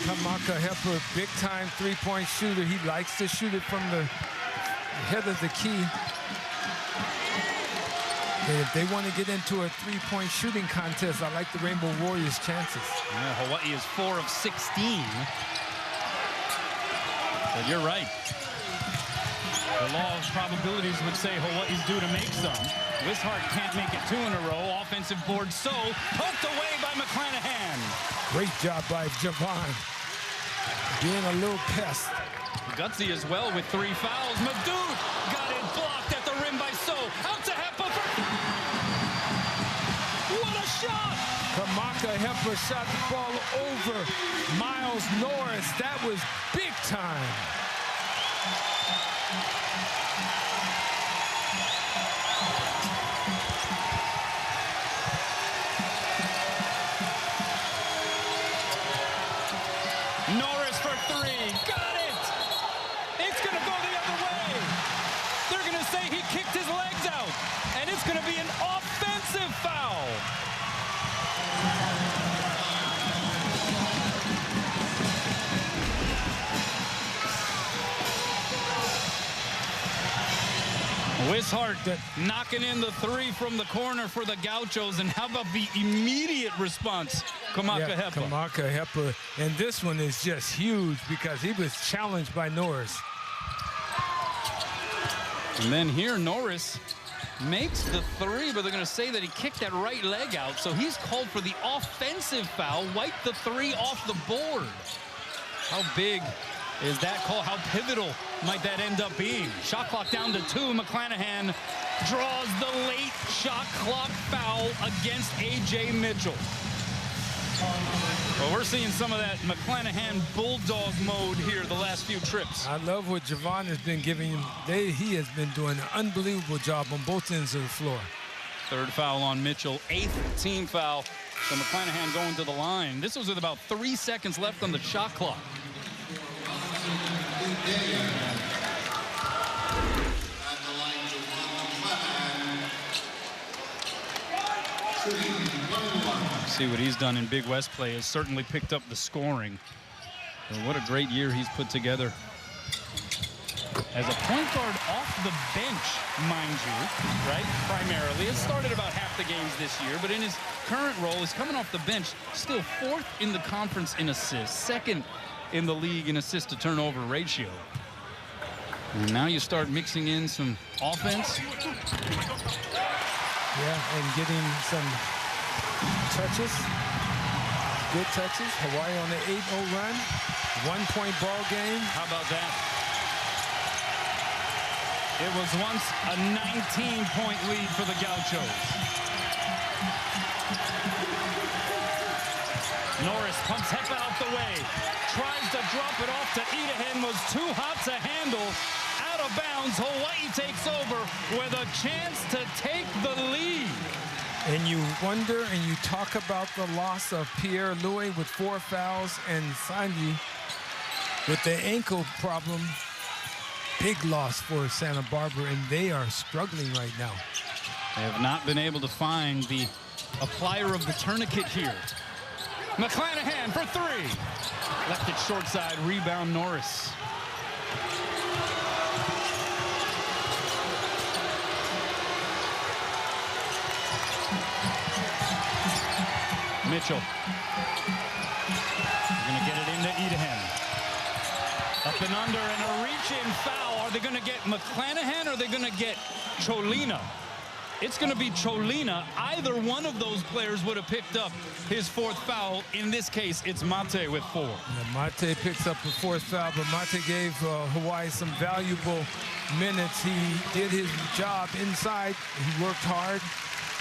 Kamaka Hepa, big-time three-point shooter. He likes to shoot it from the head of the key. And if they want to get into a three-point shooting contest, I like the Rainbow Warriors' chances. Yeah, Hawaii is 4 of 16. But you're right. The law of probabilities would say Hawaii's due to make some. Wishart can't make it 2 in a row. Offensive board poked away by McClanahan. Great job by Javon. Being a little pest. Gutsy as well with 3 fouls. Madut got it blocked at the rim by Out to Hepa. What a shot! Kamaka Hepa shot the ball over Miles Norris. That was big time. Norris for 3. Got it! It's going to go the other way. They're going to say he kicked his legs out. And it's going to be an offensive foul. Wishart knocking in the 3 from the corner for the Gauchos. And how about the immediate response? Kamaka Hepa. Kamaka Hepa. And this one is just huge because he was challenged by Norris. And then here Norris makes the 3, but they're going to say that he kicked that right leg out. So he's called for the offensive foul. Wipe the 3 off the board. How big is that call? How pivotal might that end up being? Shot clock down to 2. McClanahan draws the late shot clock foul against A.J. Mitchell. Well, we're seeing some of that McClanahan bulldog mode here the last few trips. I love what Javon has been giving him. He has been doing an unbelievable job on both ends of the floor. 3rd foul on Mitchell, 8th team foul. So McClanahan going to the line. This was with about 3 seconds left on the shot clock. See what he's done in Big West play has certainly picked up the scoring. And what a great year he's put together as a point guard off the bench, mind you, right? Primarily. It started about half the games this year, but in his current role, he's coming off the bench, still 4th in the conference in assists, 2nd in the league in assist to turnover ratio. And now you start mixing in some offense. Yeah, and getting some touches, good touches. Hawaii on the 8-0 run, 1-point ball game. How about that? It was once a 19-point lead for the Gauchos. Norris pumps Hepa out the way, tries to drop it off to Idahan, was too hot to handle. Out of bounds, Hawaii takes over with a chance to take the lead. And you wonder and you talk about the loss of Pierre Louis with 4 fouls and Sandy with the ankle problem. Big loss for Santa Barbara, and they are struggling right now. They have not been able to find the applier of the tourniquet here. McClanahan for 3. Left it short side, rebound Norris. Mitchell. They're going to get it into Idahan. Up and under, and a reach-in foul. Are they going to get McClanahan or are they going to get Cholina? It's going to be Cholina. Either one of those players would have picked up his fourth foul. In this case, it's Mate with 4. Yeah, Mate picks up the fourth foul, but Mate gave Hawaii some valuable minutes. He did his job inside. He worked hard.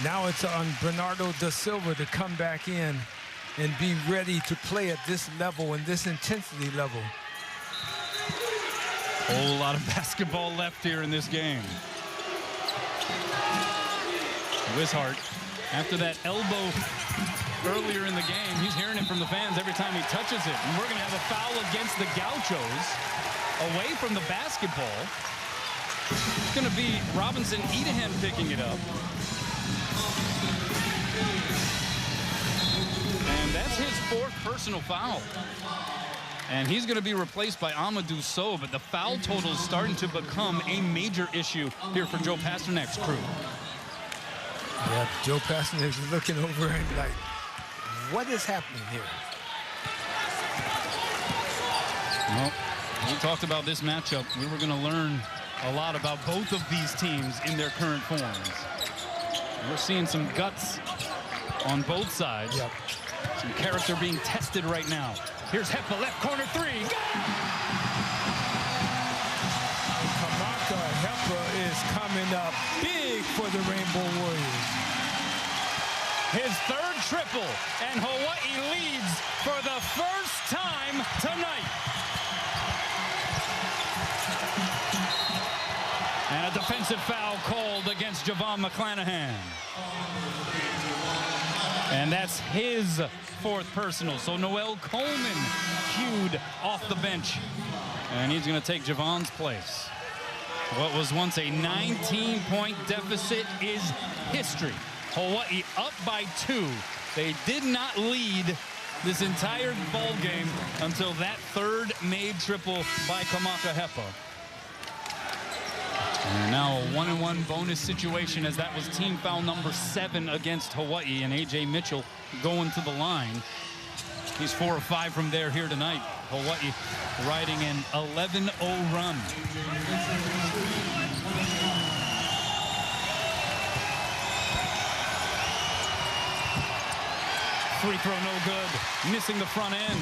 Now it's on Bernardo da Silva to come back in and be ready to play at this level and this intensity level. Whole lot of basketball left here in this game. Wishart, after that elbow earlier in the game, he's hearing it from the fans every time he touches it. And we're going to have a foul against the Gauchos away from the basketball. It's going to be Robinson Edahan picking it up. And that's his 4th personal foul. And he's going to be replaced by Amadou Sow, but the foul total is starting to become a major issue here for Joe Pasternak's crew. Yeah, Joe Pasternak is looking over and like, what is happening here? Well, we talked about this matchup. We were going to learn a lot about both of these teams in their current forms. We're seeing some guts on both sides. Yep. Some character being tested right now. Here's Hepa, left corner 3. Kamaka Hepa is coming up big for the Rainbow Warriors. His 3rd triple, and Hawaii leads for the first time tonight. And a defensive foul called against Javon McClanahan. And that's his 4th personal. So Noel Coleman cued off the bench. And he's going to take Javon's place. What was once a 19-point deficit is history. Hawaii up by 2. They did not lead this entire ball game until that 3rd made triple by Kamaka Hepa. And now a 1-on-1 bonus situation, as that was team foul number 7 against Hawaii, and A.J. Mitchell going to the line. He's 4 of 5 from there here tonight. Hawaii riding an 11-0 run. Free throw no good, missing the front end.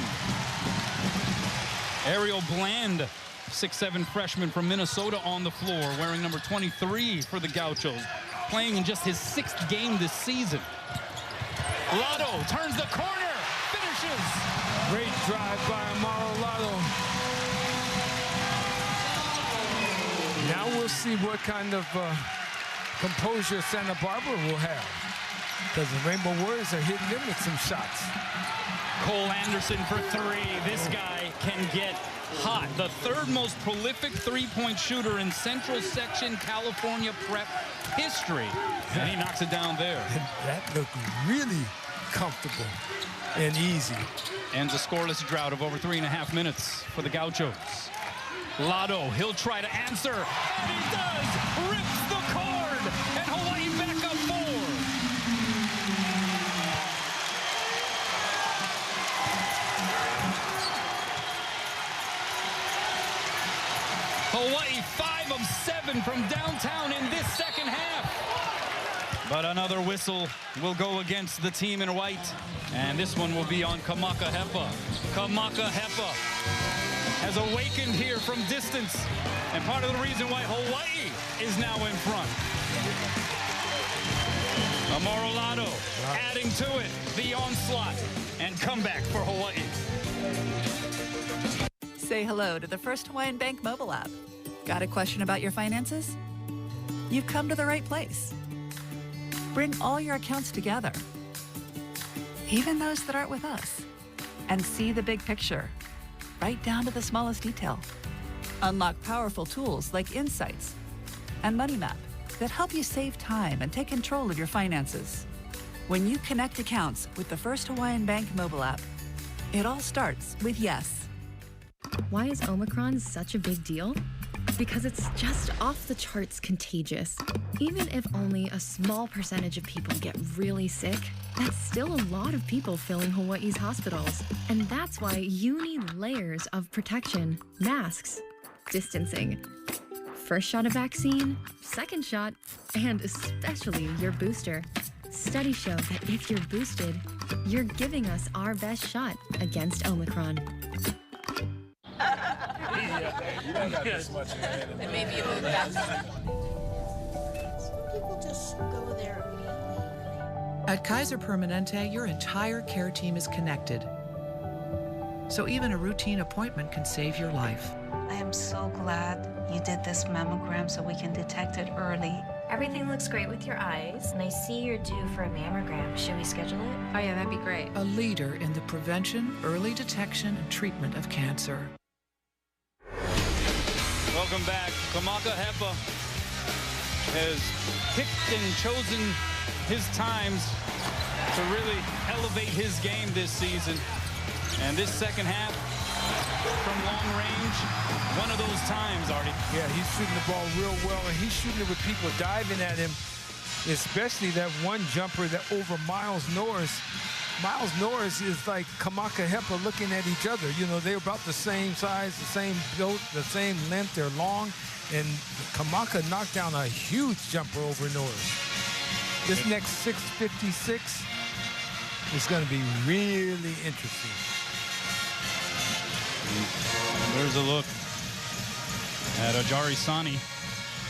Ariel Bland, 6'7" freshman from Minnesota on the floor, wearing number 23 for the Gauchos, playing in just his 6th game this season. Lotto turns the corner, finishes. Great drive by Amaro Lotto. Now we'll see what kind of composure Santa Barbara will have, because the Rainbow Warriors are hitting them with some shots. Cole Anderson for 3. This guy can get hot. The 3rd most prolific 3-point shooter in Central Section California prep history. And he knocks it down there. That looked really comfortable and easy. Ends a scoreless drought of over 3.5 minutes for the Gauchos. Lotto, he'll try to answer, and he does! Rips the cord, and Hawaii back up 4. Hawaii 5 of 7 from downtown in this second half. But another whistle will go against the team in white. And this one will be on Kamaka Hepa. Kamaka Hepa has awakened here from distance. And part of the reason why Hawaii is now in front. Amaro Lotto adding to it, the onslaught and comeback for Hawaii. Say hello to the First Hawaiian Bank mobile app. Got a question about your finances? You've come to the right place. Bring all your accounts together, even those that aren't with us, and see the big picture, right down to the smallest detail. Unlock powerful tools like Insights and Money Map that help you save time and take control of your finances. When you connect accounts with the First Hawaiian Bank mobile app, it all starts with yes. Why is Omicron such a big deal? because it's just off the charts contagious. Even if only a small percentage of people get really sick, that's still a lot of people filling Hawaii's hospitals. And that's why you need layers of protection, masks, distancing. First shot of vaccine, second shot, and especially your booster. Studies show that if you're boosted, you're giving us our best shot against Omicron. You don't got this much in it. And maybe you move back. Some people just go there immediately. At Kaiser Permanente, your entire care team is connected. So even a routine appointment can save your life. I am so glad you did this mammogram so we can detect it early. Everything looks great with your eyes, and I see you're due for a mammogram. Should we schedule it? Oh yeah, that'd be great. A leader in the prevention, early detection, and treatment of cancer. Welcome back. Kamaka Hepa has picked and chosen his times to really elevate his game this season. And this second half, from long range, one of those times, Artie. Yeah, he's shooting the ball real well, and he's shooting it with people diving at him, especially that one jumper that over Miles Norris. Miles Norris is like Kamaka Hepa looking at each other. You know, they're about the same size, the same build, the same length. They're long, and Kamaka knocked down a huge jumper over Norris. This next 656 is going to be really interesting. There's a look at Ajari Sani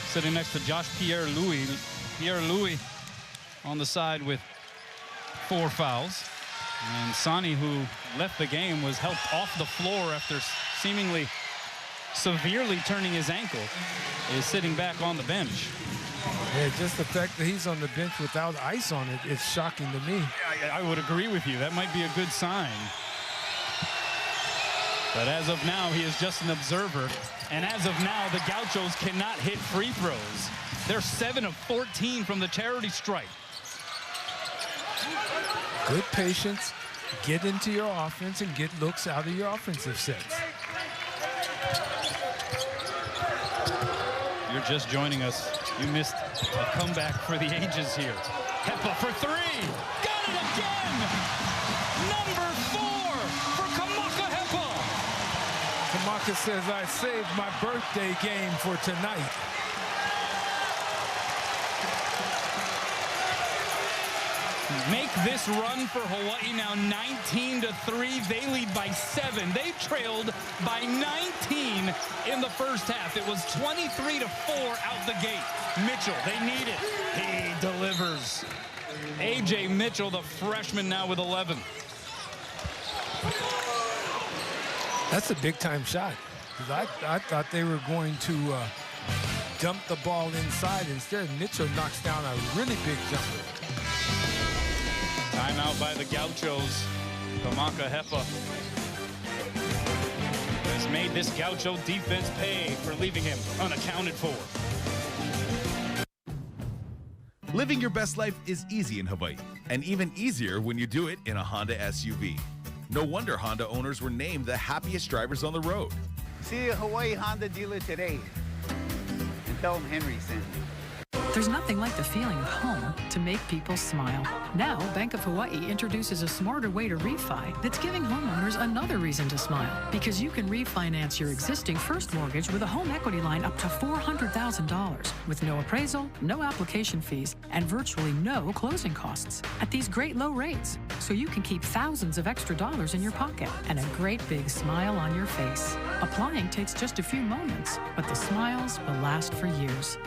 sitting next to Josh Pierre-Louis. Pierre-Louis on the side with 4 fouls. And Sani, who left the game, was helped off the floor after seemingly severely turning his ankle, is sitting back on the bench. Yeah, just the fact that he's on the bench without ice on it is shocking to me. I would agree with you. That might be a good sign. But as of now, he is just an observer. And as of now, the Gauchos cannot hit free throws. They're 7 of 14 from the charity stripe. Good patience, get into your offense, and get looks out of your offensive sets. You're just joining us. You missed a comeback for the ages here. Hepa for 3. Got it again! Number 4 for Kamaka Hepa. Kamaka says, I saved my birthday game for tonight. Make this run for Hawaii now 19-3. They lead by 7. They trailed by 19 in the first half. It was 23-4 out the gate. Mitchell, they need it. He delivers. A.J. Mitchell, the freshman, now with 11. That's a big-time shot. Because I thought they were going to dump the ball inside. Instead, Mitchell knocks down a really big jumper. Timeout by the Gauchos. Kamaka Hepa has made this Gaucho defense pay for leaving him unaccounted for. Living your best life is easy in Hawaii, and even easier when you do it in a Honda SUV. No wonder Honda owners were named the happiest drivers on the road. See a Hawaii Honda dealer today and tell them Henry sent you. There's nothing like the feeling of home to make people smile. Now, Bank of Hawaii introduces a smarter way to refi that's giving homeowners another reason to smile. Because you can refinance your existing first mortgage with a home equity line up to $400,000 with no appraisal, no application fees, and virtually no closing costs at these great low rates. So you can keep thousands of extra dollars in your pocket and a great big smile on your face. Applying takes just a few moments, but the smiles will last for years.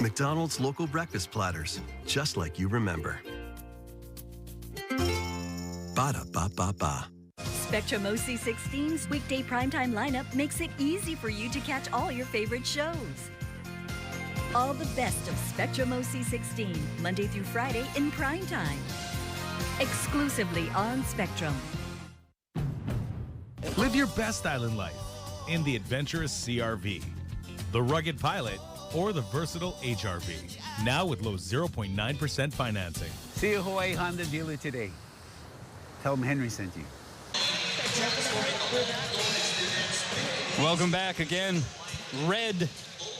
McDonald's local breakfast platters, just like you remember. Ba-da-ba-ba-ba. Spectrum OC16's weekday primetime lineup makes it easy for you to catch all your favorite shows. All the best of Spectrum OC16, Monday through Friday in primetime. Exclusively on Spectrum. Live your best island life in the adventurous CRV, the rugged Pilot, or the versatile HRV. Now with low 0.9% financing. See a Hawaii Honda dealer today. Tell them Henry sent you. Welcome back again. Red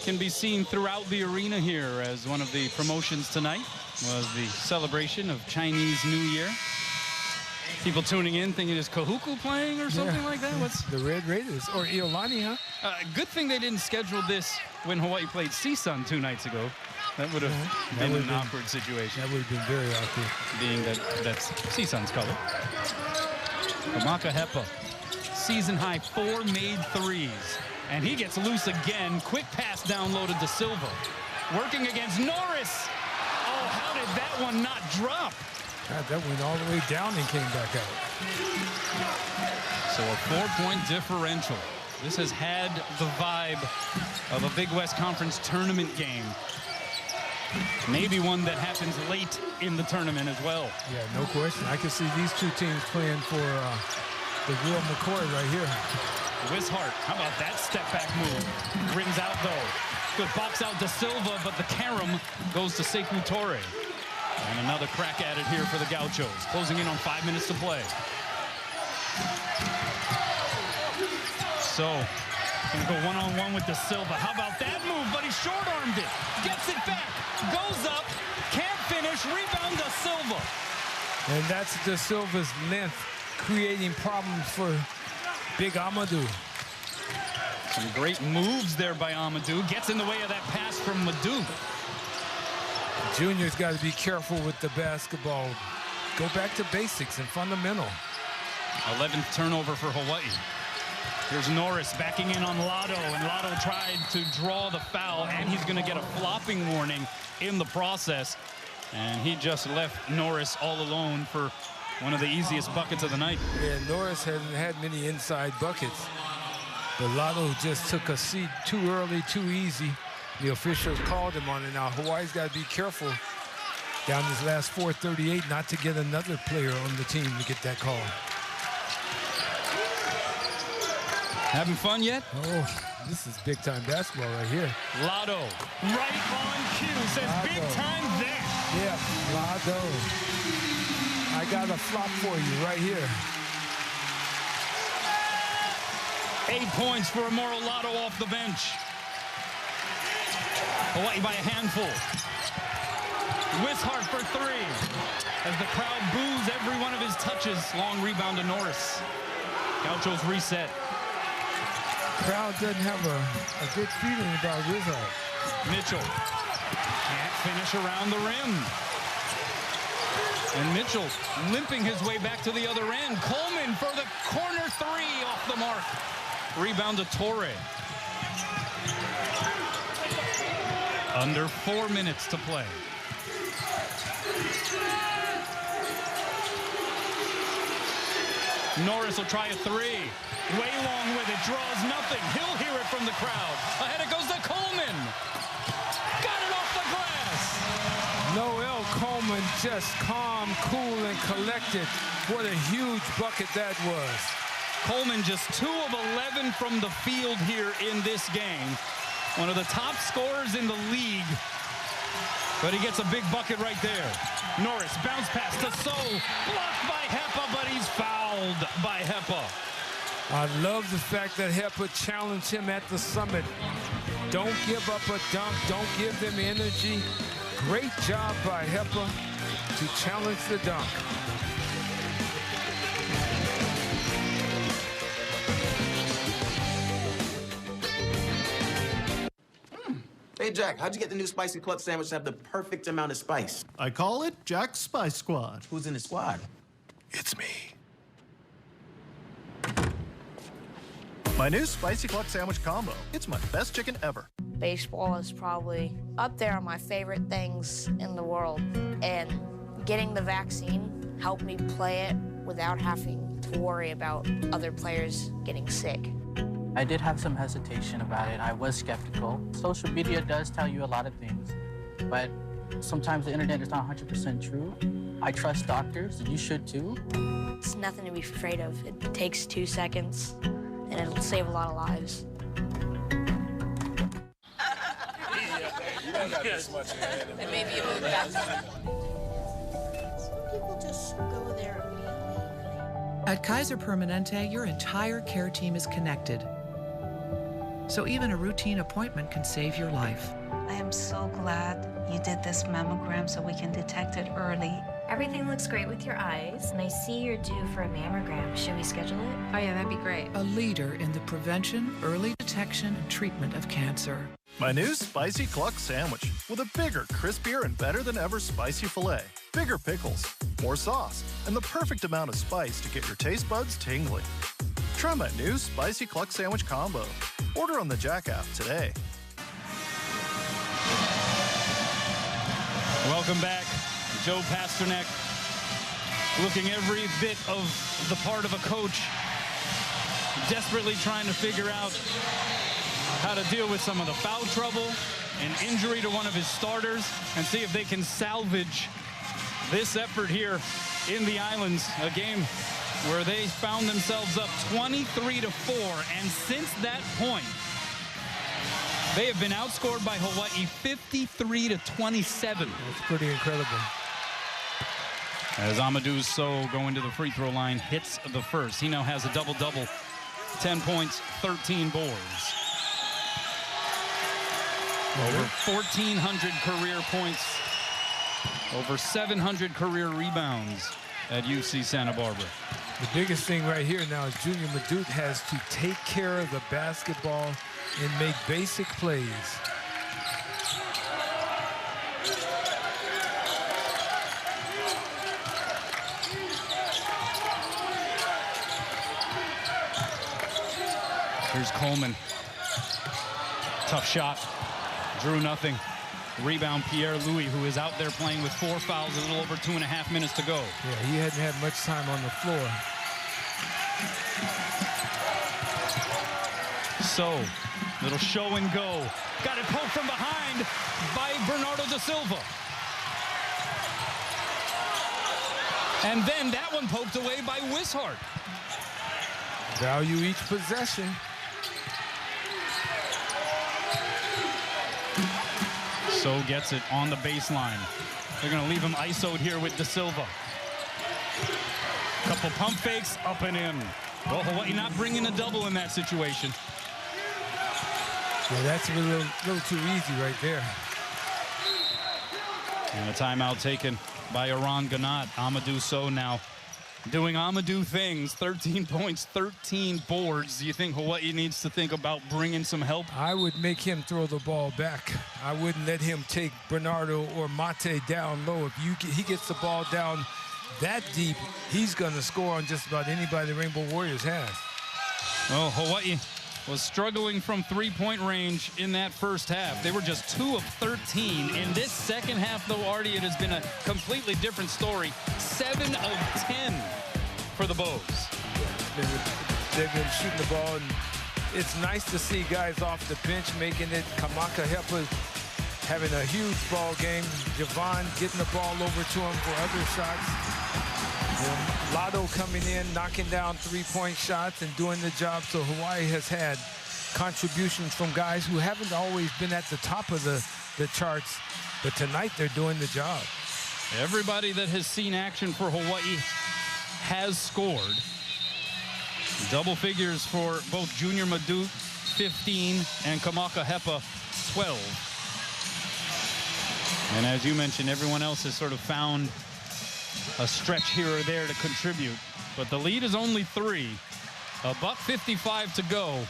can be seen throughout the arena here as one of the promotions tonight was the celebration of Chinese New Year. People tuning in thinking is Kahuku playing or something like that? What's the Red Raiders or Iolani, huh? Good thing they didn't schedule this when Hawaii played CSUN 2 nights ago. That would have been an awkward situation. That would have been very awkward. Being that's CSUN's color. Kamaka Hepa, season high 4 made threes. And he gets loose again. Quick pass down low to De Silva. Working against Norris. Oh, how did that one not drop? God, that went all the way down and came back out. So a 4-point differential. This has had the vibe of a Big West Conference tournament game. Maybe one that happens late in the tournament as well. Yeah, no question. I can see these two teams playing for the real McCoy right here. Wishart, how about that step back move? Rims out though. Good box out De Silva, but the carom goes to Sekou Toure. And another crack at it here for the Gauchos. Closing in on 5 minutes to play. So, gonna go one-on-one with De Silva. How about that move? But he short-armed it. Gets it back. Goes up. Can't finish. Rebound De Silva. And that's De Silva's length creating problems for Big Amadou. Some great moves there by Amadou. Gets in the way of that pass from Madou. Junior's got to be careful with the basketball. Go back to basics and fundamental. 11th turnover for Hawaii. Here's Norris backing in on Lotto, and Lotto tried to draw the foul, and he's going to get a flopping warning in the process. And he just left Norris all alone for one of the easiest buckets of the night. Yeah, Norris hasn't had many inside buckets. But Lotto just took a seat too early, too easy. The officials called him on it. Now Hawaii's got to be careful down this last 4:38 not to get another player on the team to get that call. Having fun yet? Oh, this is big time basketball right here. Lotto, right on cue, says Lotto. Big time there. Yeah, Lotto. I got a flop for you right here. 8 points for Amoro Lotto off the bench. Hawaii by a handful. Wishart for 3. As the crowd boos every one of his touches. Long rebound to Norris. Gauchos reset. Crowd doesn't have a good feeling about Wishart. Mitchell can't finish around the rim. And Mitchell limping his way back to the other end. Coleman for the corner 3 off the mark. Rebound to Torre. Under 4 minutes to play. Norris will try a 3. Way long with it, draws nothing. He'll hear it from the crowd. Ahead it goes to Coleman. Got it off the glass. Noel Coleman just calm, cool, and collected. What a huge bucket that was. Coleman just 2 of 11 from the field here in this game. One of the top scorers in the league. But he gets a big bucket right there. Norris, bounce pass to So. Blocked by Hepa, but he's fouled by Hepa. I love the fact that Hepa challenged him at the summit. Don't give up a dunk. Don't give them energy. Great job by Hepa to challenge the dunk. Hey, Jack, how'd you get the new spicy club sandwich to have the perfect amount of spice? I call it Jack's Spice Squad. Who's in the squad? It's me. My new spicy cluck sandwich combo. It's my best chicken ever. Baseball is probably up there on my favorite things in the world. And getting the vaccine helped me play it without having to worry about other players getting sick. I did have some hesitation about it. I was skeptical. Social media does tell you a lot of things, but sometimes the internet is not 100% true. I trust doctors, you should too. It's nothing to be afraid of. It takes 2 seconds, and it'll save a lot of lives. You don't got this much in your hand. And maybe you move back. just go there immediately? At Kaiser Permanente, your entire care team is connected. So even a routine appointment can save your life. I am so glad you did this mammogram so we can detect it early. Everything looks great with your eyes, and I see you're due for a mammogram. Should we schedule it? Oh yeah, that'd be great. A leader in the prevention, early detection, and treatment of cancer. My new Spicy Cluck Sandwich with a bigger, crispier, and better than ever spicy filet. Bigger pickles, more sauce, and the perfect amount of spice to get your taste buds tingling. Try my new Spicy Cluck Sandwich combo. Order on the Jack app today. Welcome back. Joe Pasternak looking every bit of the part of a coach, desperately trying to figure out how to deal with some of the foul trouble and injury to one of his starters and see if they can salvage this effort here in the Islands, a game where they found themselves up 23-4, and since that point, they have been outscored by Hawaii 53-27. That's pretty incredible. As Amadou Sow going to the free throw line, hits the first. He now has a double-double, 10 points, 13 boards. Over 1,400 career points, over 700 career rebounds at UC Santa Barbara. The biggest thing right here now is Junior Madut has to take care of the basketball and make basic plays. Here's Coleman. Tough shot. Drew nothing. Rebound Pierre Louis, who is out there playing with 4 fouls, a little over 2.5 minutes to go. Yeah, he hadn't had much time on the floor. So, little show and go. Got it poked from behind by Bernardo da Silva. And then that one poked away by Wishart. Value each possession. So gets it on the baseline. They're going to leave him isoed here with Da Silva. Couple pump fakes, up and in. Well, Hawaii not bringing a double in that situation. Yeah, that's a little too easy right there. And a timeout taken by Iran Ganat. Amadou Sow now doing Amadou things. 13 points, 13 boards. Do you think Hawaii needs to think about bringing some help? I would make him throw the ball back. I wouldn't let him take Bernardo or Mate down low. If he gets the ball down that deep, he's going to score on just about anybody the Rainbow Warriors has. Well, Hawaii was struggling from three-point range in that first half. They were just 2 of 13. In this second half, though, Artie, it has been a completely different story. 7 of 10 for the Bows. They've been shooting the ball, and it's nice to see guys off the bench making it. Kamaka Hepa having a huge ball game. Javon getting the ball over to him for other shots. And Lotto coming in, knocking down three-point shots and doing the job. So Hawaii has had contributions from guys who haven't always been at the top of the charts, but tonight they're doing the job. Everybody that has seen action for Hawaii has scored. Double figures for both Junior Madut, 15, and Kamaka Hepa, 12. And as you mentioned, everyone else has sort of found a stretch here or there to contribute. But the lead is only 3. $1:55 to go,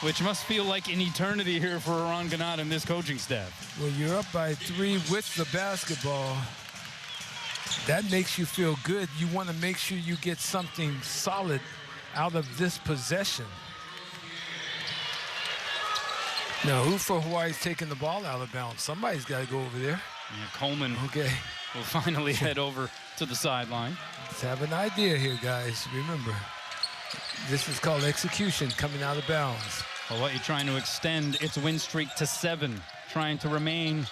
which must feel like an eternity here for Iran Ganat and this coaching staff. Well, you're up by 3 with the basketball. That makes you feel good. You want to make sure you get something solid out of this possession. Now, who for Hawaii is taking the ball out of bounds? Somebody's got to go over there. Yeah, Coleman will finally head over to the sideline. Let's have an idea here, guys. Remember, this is called execution, coming out of bounds. Hawaii trying to extend its win streak to 7, trying to remain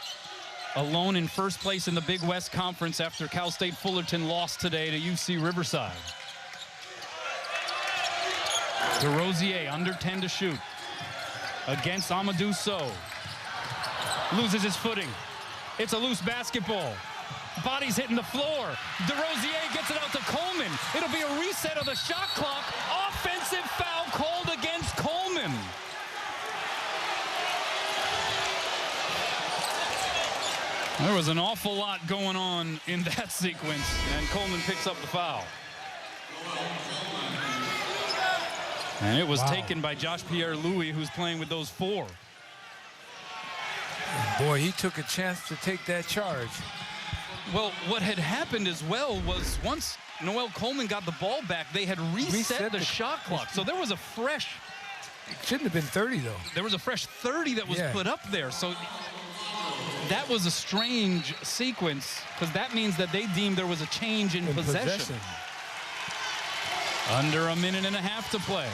alone in first place in the Big West Conference after Cal State Fullerton lost today to UC Riverside. DeRosier under 10 to shoot against Amadou Sow. Loses his footing. It's a loose basketball. Body's hitting the floor. DeRosier gets it out to Coleman. It'll be a reset of the shot clock. Offensive foul called against Coleman. There was an awful lot going on in that sequence, and Coleman picks up the foul. And it was taken by Josh Pierre-Louis, who's playing with those 4. Boy, he took a chance to take that charge. Well, what had happened as well was once Noel Coleman got the ball back, they had reset the shot clock. So there was a fresh... It shouldn't have been 30, though. There was a fresh 30 that was put up there. So that was a strange sequence, because that means that they deemed there was a change in possession. Under a minute and a half to play.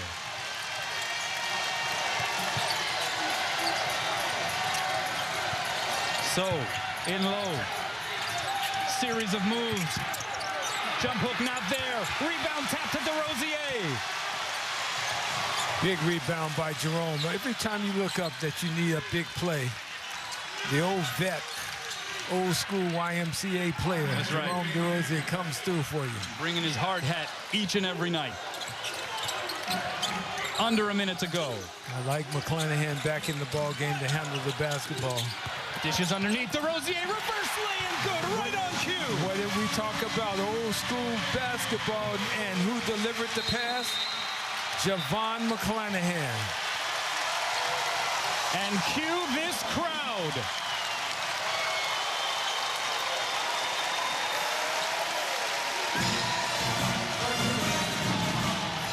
So, in low. Series of moves. Jump hook not there. Rebound tap to DeRosier. Big rebound by Jerome. Every time you look up that you need a big play, the old vet, old school YMCA player, that's right, Jerome DeRosier comes through for you. Bringing his hard hat each and every night. Under a minute to go. I like McClanahan back in the ball game to handle the basketball. Dishes underneath. DeRosier, reverse lay-in, good, right on cue. What did we talk about? Old school basketball, and who delivered the pass? Javon McClanahan. And cue this crowd.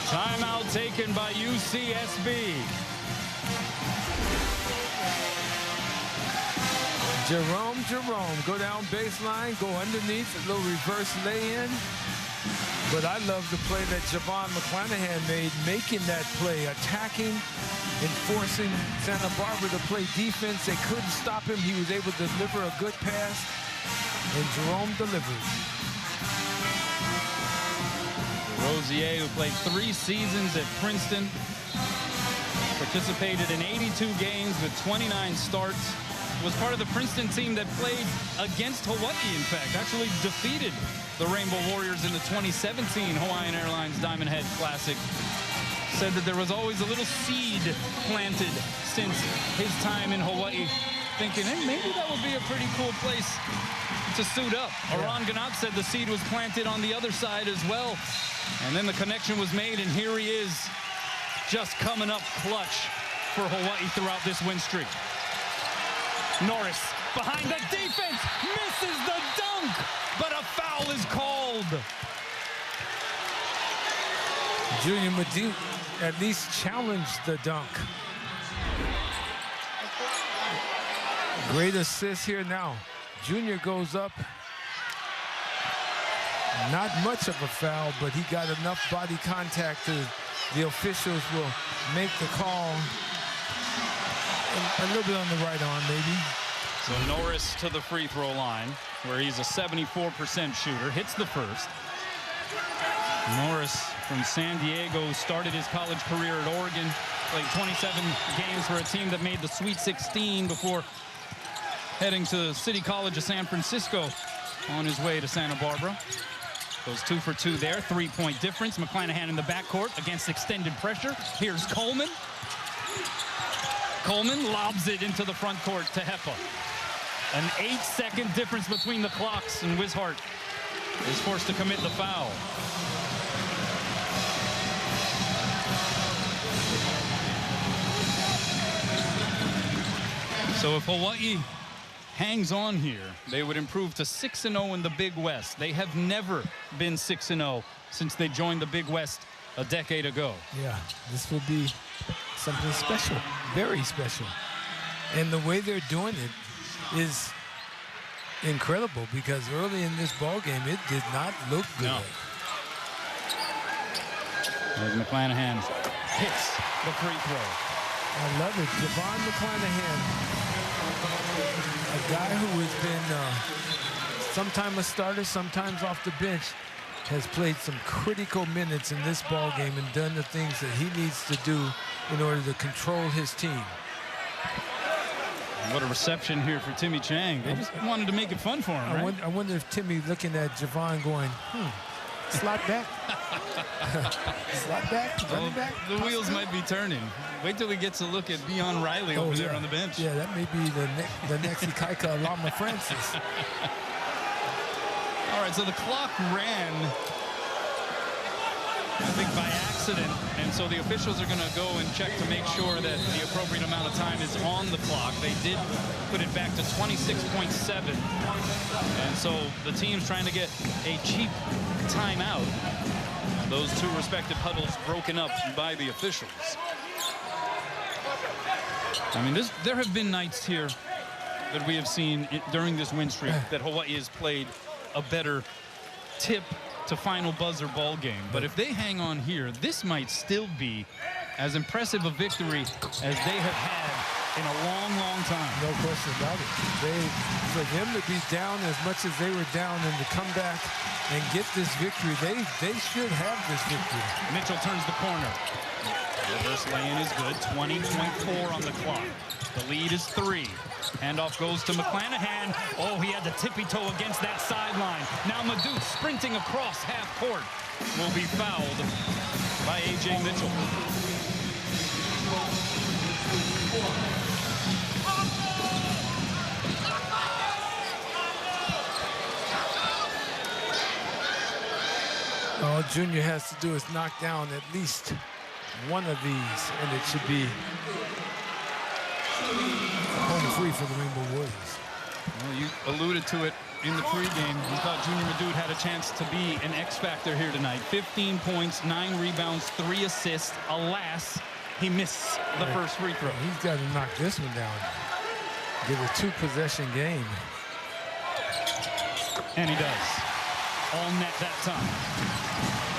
Timeout taken by UCSB. Jerome, go down baseline, go underneath, a little reverse lay-in. But I love the play that Javon McClanahan made, making that play, attacking and forcing Santa Barbara to play defense. They couldn't stop him. He was able to deliver a good pass, and Jerome delivered. Rosier, who played 3 seasons at Princeton, participated in 82 games with 29 starts, was part of the Princeton team that played against Hawaii, in fact, actually defeated the Rainbow Warriors in the 2017 Hawaiian Airlines Diamond Head Classic. Said that there was always a little seed planted since his time in Hawaii, thinking, hey, maybe that would be a pretty cool place to suit up. Aron Ganat said the seed was planted on the other side as well. And then the connection was made, and here he is, just coming up clutch for Hawaii throughout this win streak. Norris behind the defense, misses the dunk, but a foul is called. Junior Madu at least challenged the dunk. Great assist here now. Junior goes up. Not much of a foul, but he got enough body contact to the officials will make the call. A little bit on the right arm, maybe. So Norris to the free throw line, where he's a 74% shooter, hits the first. Norris from San Diego started his college career at Oregon, played 27 games for a team that made the Sweet 16 before heading to City College of San Francisco on his way to Santa Barbara. Goes 2 for 2 there, 3-point difference. McClanahan in the backcourt against extended pressure. Here's Coleman. Coleman lobs it into the front court to Hepa. An 8-second difference between the clocks, and Wishart is forced to commit the foul. So if Hawaii hangs on here, they would improve to 6-0 in the Big West. They have never been 6-0 since they joined the Big West a decade ago. Yeah, this will be something special, very special. And the way they're doing it is incredible, because early in this ball game, it did not look good. No. As McClanahan hits the free throw. I love it. Javon McClanahan, a guy who has been sometimes a starter, sometimes off the bench, has played some critical minutes in this ball game and done the things that he needs to do in order to control his team. What a reception here for Timmy Chang. They just wanted to make it fun for him, right? I wonder if Timmy looking at Javon going, slot back. Slot back, running back. The wheels might be turning. Wait till he gets a look at Dion Riley over there on the bench. Yeah, that may be the next Ikaika Lama Francis. All right, so the clock ran, I think, by accident, and so the officials are going to go and check to make sure that the appropriate amount of time is on the clock. They did put it back to 26.7, and so the team's trying to get a cheap timeout. Those two respective huddles broken up by the officials. I mean, there have been nights here that we have seen during this win streak that Hawaii has played a better tip to final buzzer ball game. But if they hang on here, this might still be as impressive a victory as they have had in a long, long time. No question about it. For them to be down as much as they were down and to come back and get this victory, they should have this victory. Mitchell turns the corner. Reverse lay-in is good. 20.4 on the clock. The lead is 3. Handoff goes to McClanahan. Oh, he had the tippy toe against that sideline. Now Madut sprinting across half court will be fouled by A.J. Mitchell. All Junior has to do is knock down at least one of these, and it should be home free for the Rainbow Warriors. Well, you alluded to it in the pregame. You thought Junior Madut had a chance to be an X factor here tonight. 15 points, 9 rebounds, 3 assists. Alas, he missed the first free throw. He's got to knock this one down. Get a 2-possession game. And he does. All net that time.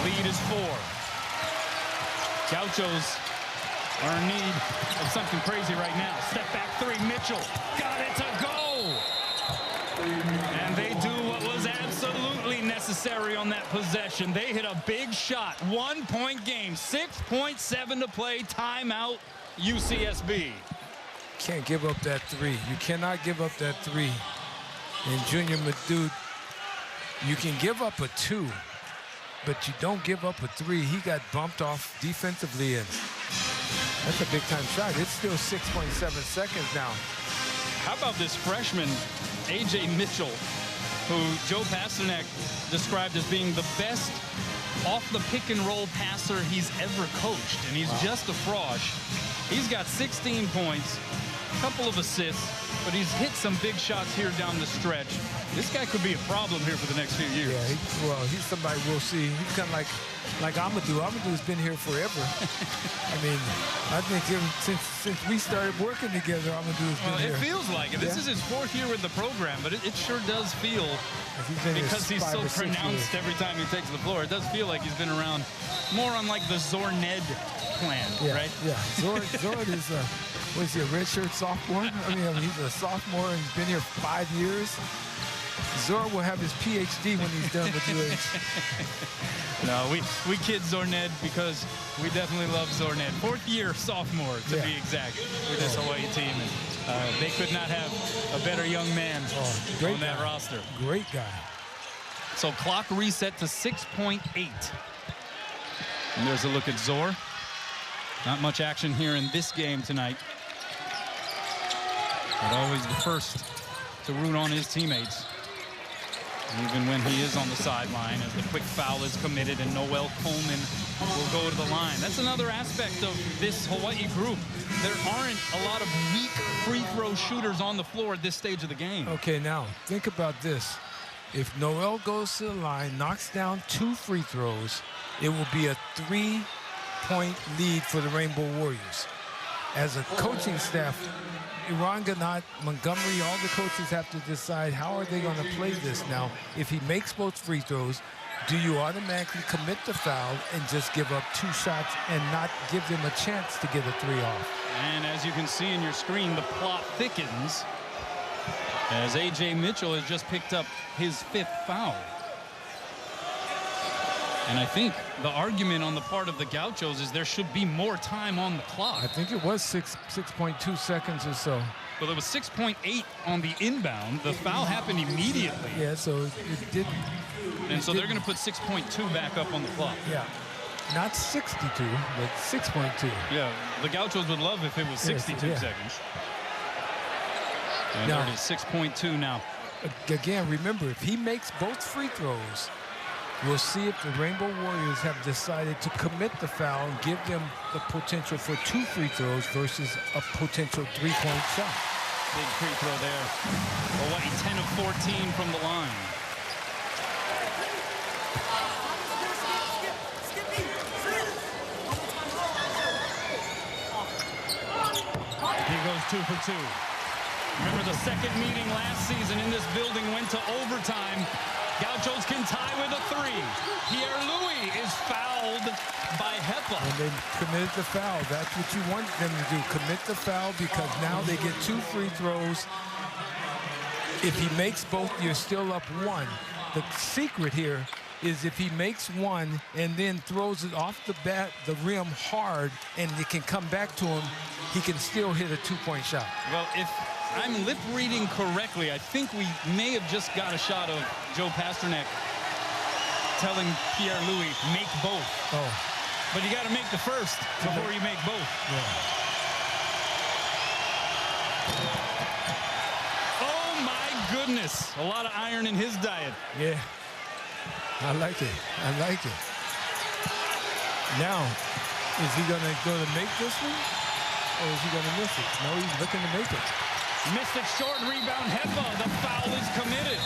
Lead is 4. Gauchos are in need of something crazy right now. Step back 3, Mitchell. Got it to go. And they do what was absolutely necessary on that possession. They hit a big shot. 1-point game. 6.7 to play. Timeout, UCSB. Can't give up that 3. You cannot give up that 3. And Junior Madut, you can give up a 2, but you don't give up a 3. He got bumped off defensively, and that's a big-time shot. It's still 6.7 seconds now. How about this freshman, A.J. Mitchell, who Joe Pasternak described as being the best off-the-pick-and-roll passer he's ever coached, and he's just a frosh. He's got 16 points, a couple of assists, but he's hit some big shots here down the stretch. This guy could be a problem here for the next few years. Yeah, he's somebody we'll see. He's kind of like Amadou. Amadou's been here forever. I mean, I think since we started working together, Amadou's been here. It feels like it. This is his 4th year with the program, but it sure does feel, because he's so pronounced every time he takes the floor, it does feel like he's been around more on like the Zorned plan, right? Yeah, Zord is was he a redshirt sophomore? I mean, he's a sophomore and he's been here 5 years. Zor will have his PhD when he's done with UH. No, we kid Zorned because we definitely love Zorned. 4th year sophomore, to be exact, with this Hawaii team. And, they could not have a better young man on that roster. Great guy. So clock reset to 6.8. And there's a look at Zor. Not much action here in this game tonight. But always the first to root on his teammates. Even when he is on the sideline, as the quick foul is committed and Noel Coleman will go to the line. That's another aspect of this Hawaii group. There aren't a lot of weak free throw shooters on the floor at this stage of the game. Okay, now think about this. If Noel goes to the line, knocks down 2 free throws, it will be a 3-point lead for the Rainbow Warriors. As a coaching staff, Iran Ganat, Montgomery, all the coaches have to decide how are they going to play this now. If he makes both free throws, do you automatically commit the foul and just give up 2 shots and not give them a chance to get a 3 off? And as you can see in your screen, the plot thickens as A.J. Mitchell has just picked up his 5th foul. And I think the argument on the part of the Gauchos is there should be more time on the clock. I think it was 6.2 seconds or so. Well, it was 6.8 on the inbound. The foul happened immediately. Yeah, so it did. And so they're going to put 6.2 back up on the clock. Yeah. Not 62, but 6.2. Yeah, the Gauchos would love if it was 62 seconds. And Now, it is 6.2 now. Again, remember, if he makes both free throws, we'll see if the Rainbow Warriors have decided to commit the foul and give them the potential for 2 free throws versus a potential 3-point shot. Big free throw there. Hawaii 10 of 14 from the line. He goes 2 for 2. Remember the second meeting last season in this building went to overtime. Gauchos can tie with a 3. Pierre-Louis is fouled by Hepa. And they committed the foul. That's what you want them to do. Commit the foul because now they get 2 free throws. If he makes both, you're still up 1. The secret here is if he makes 1 and then throws it off the rim hard, and it can come back to him, he can still hit a 2-point shot. Well, if I'm lip reading correctly, I think we may have just got a shot of Joe Pasternak telling Pierre-Louis, make both. Oh. But you got to make the first before you make both. Yeah. Oh, my goodness. A lot of iron in his diet. Yeah. I like it. I like it. Now, is he going to make this one? Or is he going to miss it? No, he's looking to make it. Missed it short, rebound, Hepa. The foul is committed.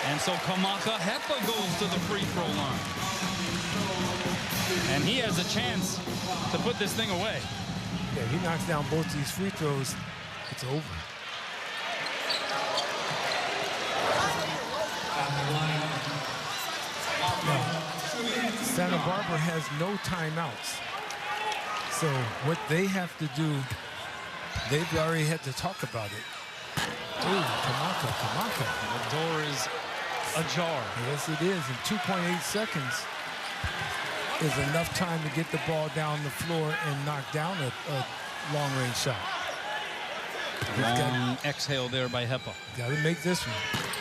And so Kamaka Hepa goes to the free throw line. And he has a chance to put this thing away. Yeah, he knocks down both these free throws. It's over. Now, Santa Barbara has no timeouts. So what they have to do, they've already had to talk about it. Ooh, Kamaka. The door is ajar. Yes, it is. And 2.8 seconds is enough time to get the ball down the floor and knock down a long-range shot. Long exhale there by Hepa. Got to make this one.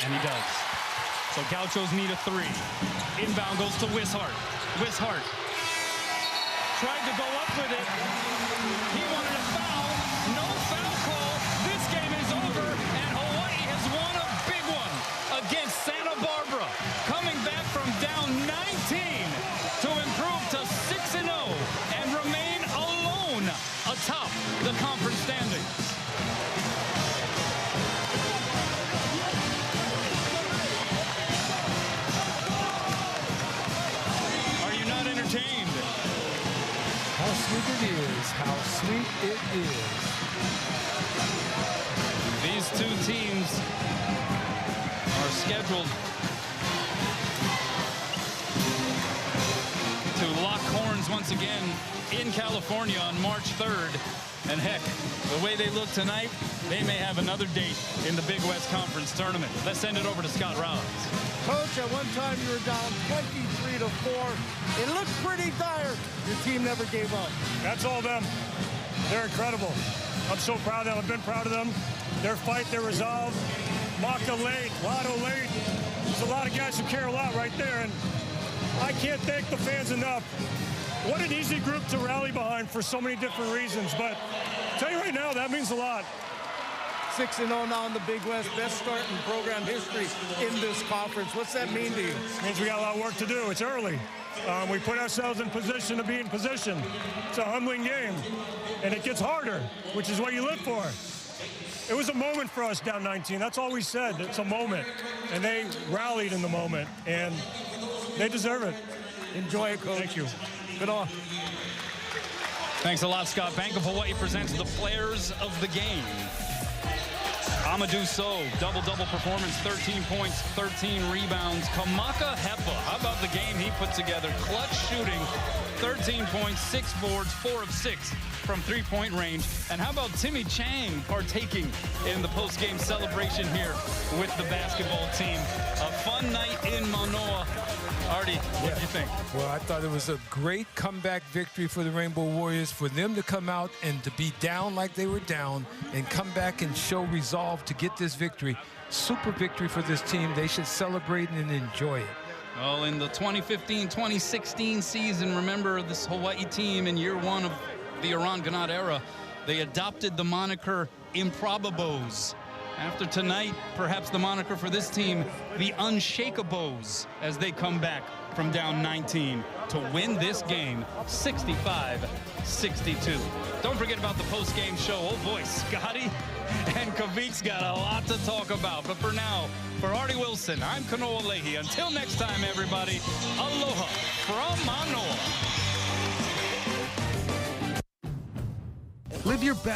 And he does. So Gauchos need a 3. Inbound goes to Wishart. Wishart tried to go up with it. He wanted a foul. No foul call. This game is over, and Hawaii has won a big one against Santa Barbara, coming back from down 19 to improve to 6-0 and remain alone atop the conference standings. Are you not entertained? How sweet it is. How sweet it is. These 2 teams are scheduled to lock horns once again in California on March 3rd. And heck, the way they look tonight, they may have another date in the Big West Conference Tournament. Let's send it over to Scott Robbins. Coach, at one time you were down 23-4. It looked pretty dire. Your team never gave up. That's all them. They're incredible. I'm so proud of them. I've been proud of them. Their fight, their resolve. Maka late, Lotto late. There's a lot of guys who care a lot right there, and I can't thank the fans enough. What an easy group to rally behind for so many different reasons, but I'll tell you right now, that means a lot. 6-0 now in the Big West, best start in program history in this conference. What's that mean to you? It means we got a lot of work to do. It's early. We put ourselves in position to be in position. It's a humbling game, and it gets harder, which is what you live for. It was a moment for us down 19. That's all we said. It's a moment, and they rallied in the moment, and they deserve it. Enjoy it, Coach. Thank you. Good on. Thanks a lot, Scott. Bank of Hawaii presents the players of the game. Amadou Sow, double-double performance, 13 points, 13 rebounds. Kamaka Hepa, how about the game he put together? Clutch shooting, 13 points, 6 boards, 4 of 6 from three-point range. And how about Timmy Chang partaking in the post-game celebration here with the basketball team? A fun night in Manoa. Artie, what do you think? Well, I thought it was a great comeback victory for the Rainbow Warriors, for them to come out and to be down like they were down and come back and show resolve to get this victory. Super victory for this team. They should celebrate and enjoy it. Well, in the 2015-2016 season, remember this Hawaii team in year one of the Iran Ganat era, they adopted the moniker Improbabos. After tonight, perhaps the moniker for this team, the Unshakables, as they come back from down 19 to win this game 65-62. Don't forget about the post-game show. Oh boy, Scotty and Kavik's got a lot to talk about. But for now, for Artie Wilson, I'm Kanoa Leahy. Until next time, everybody, aloha from Manoa. Live your best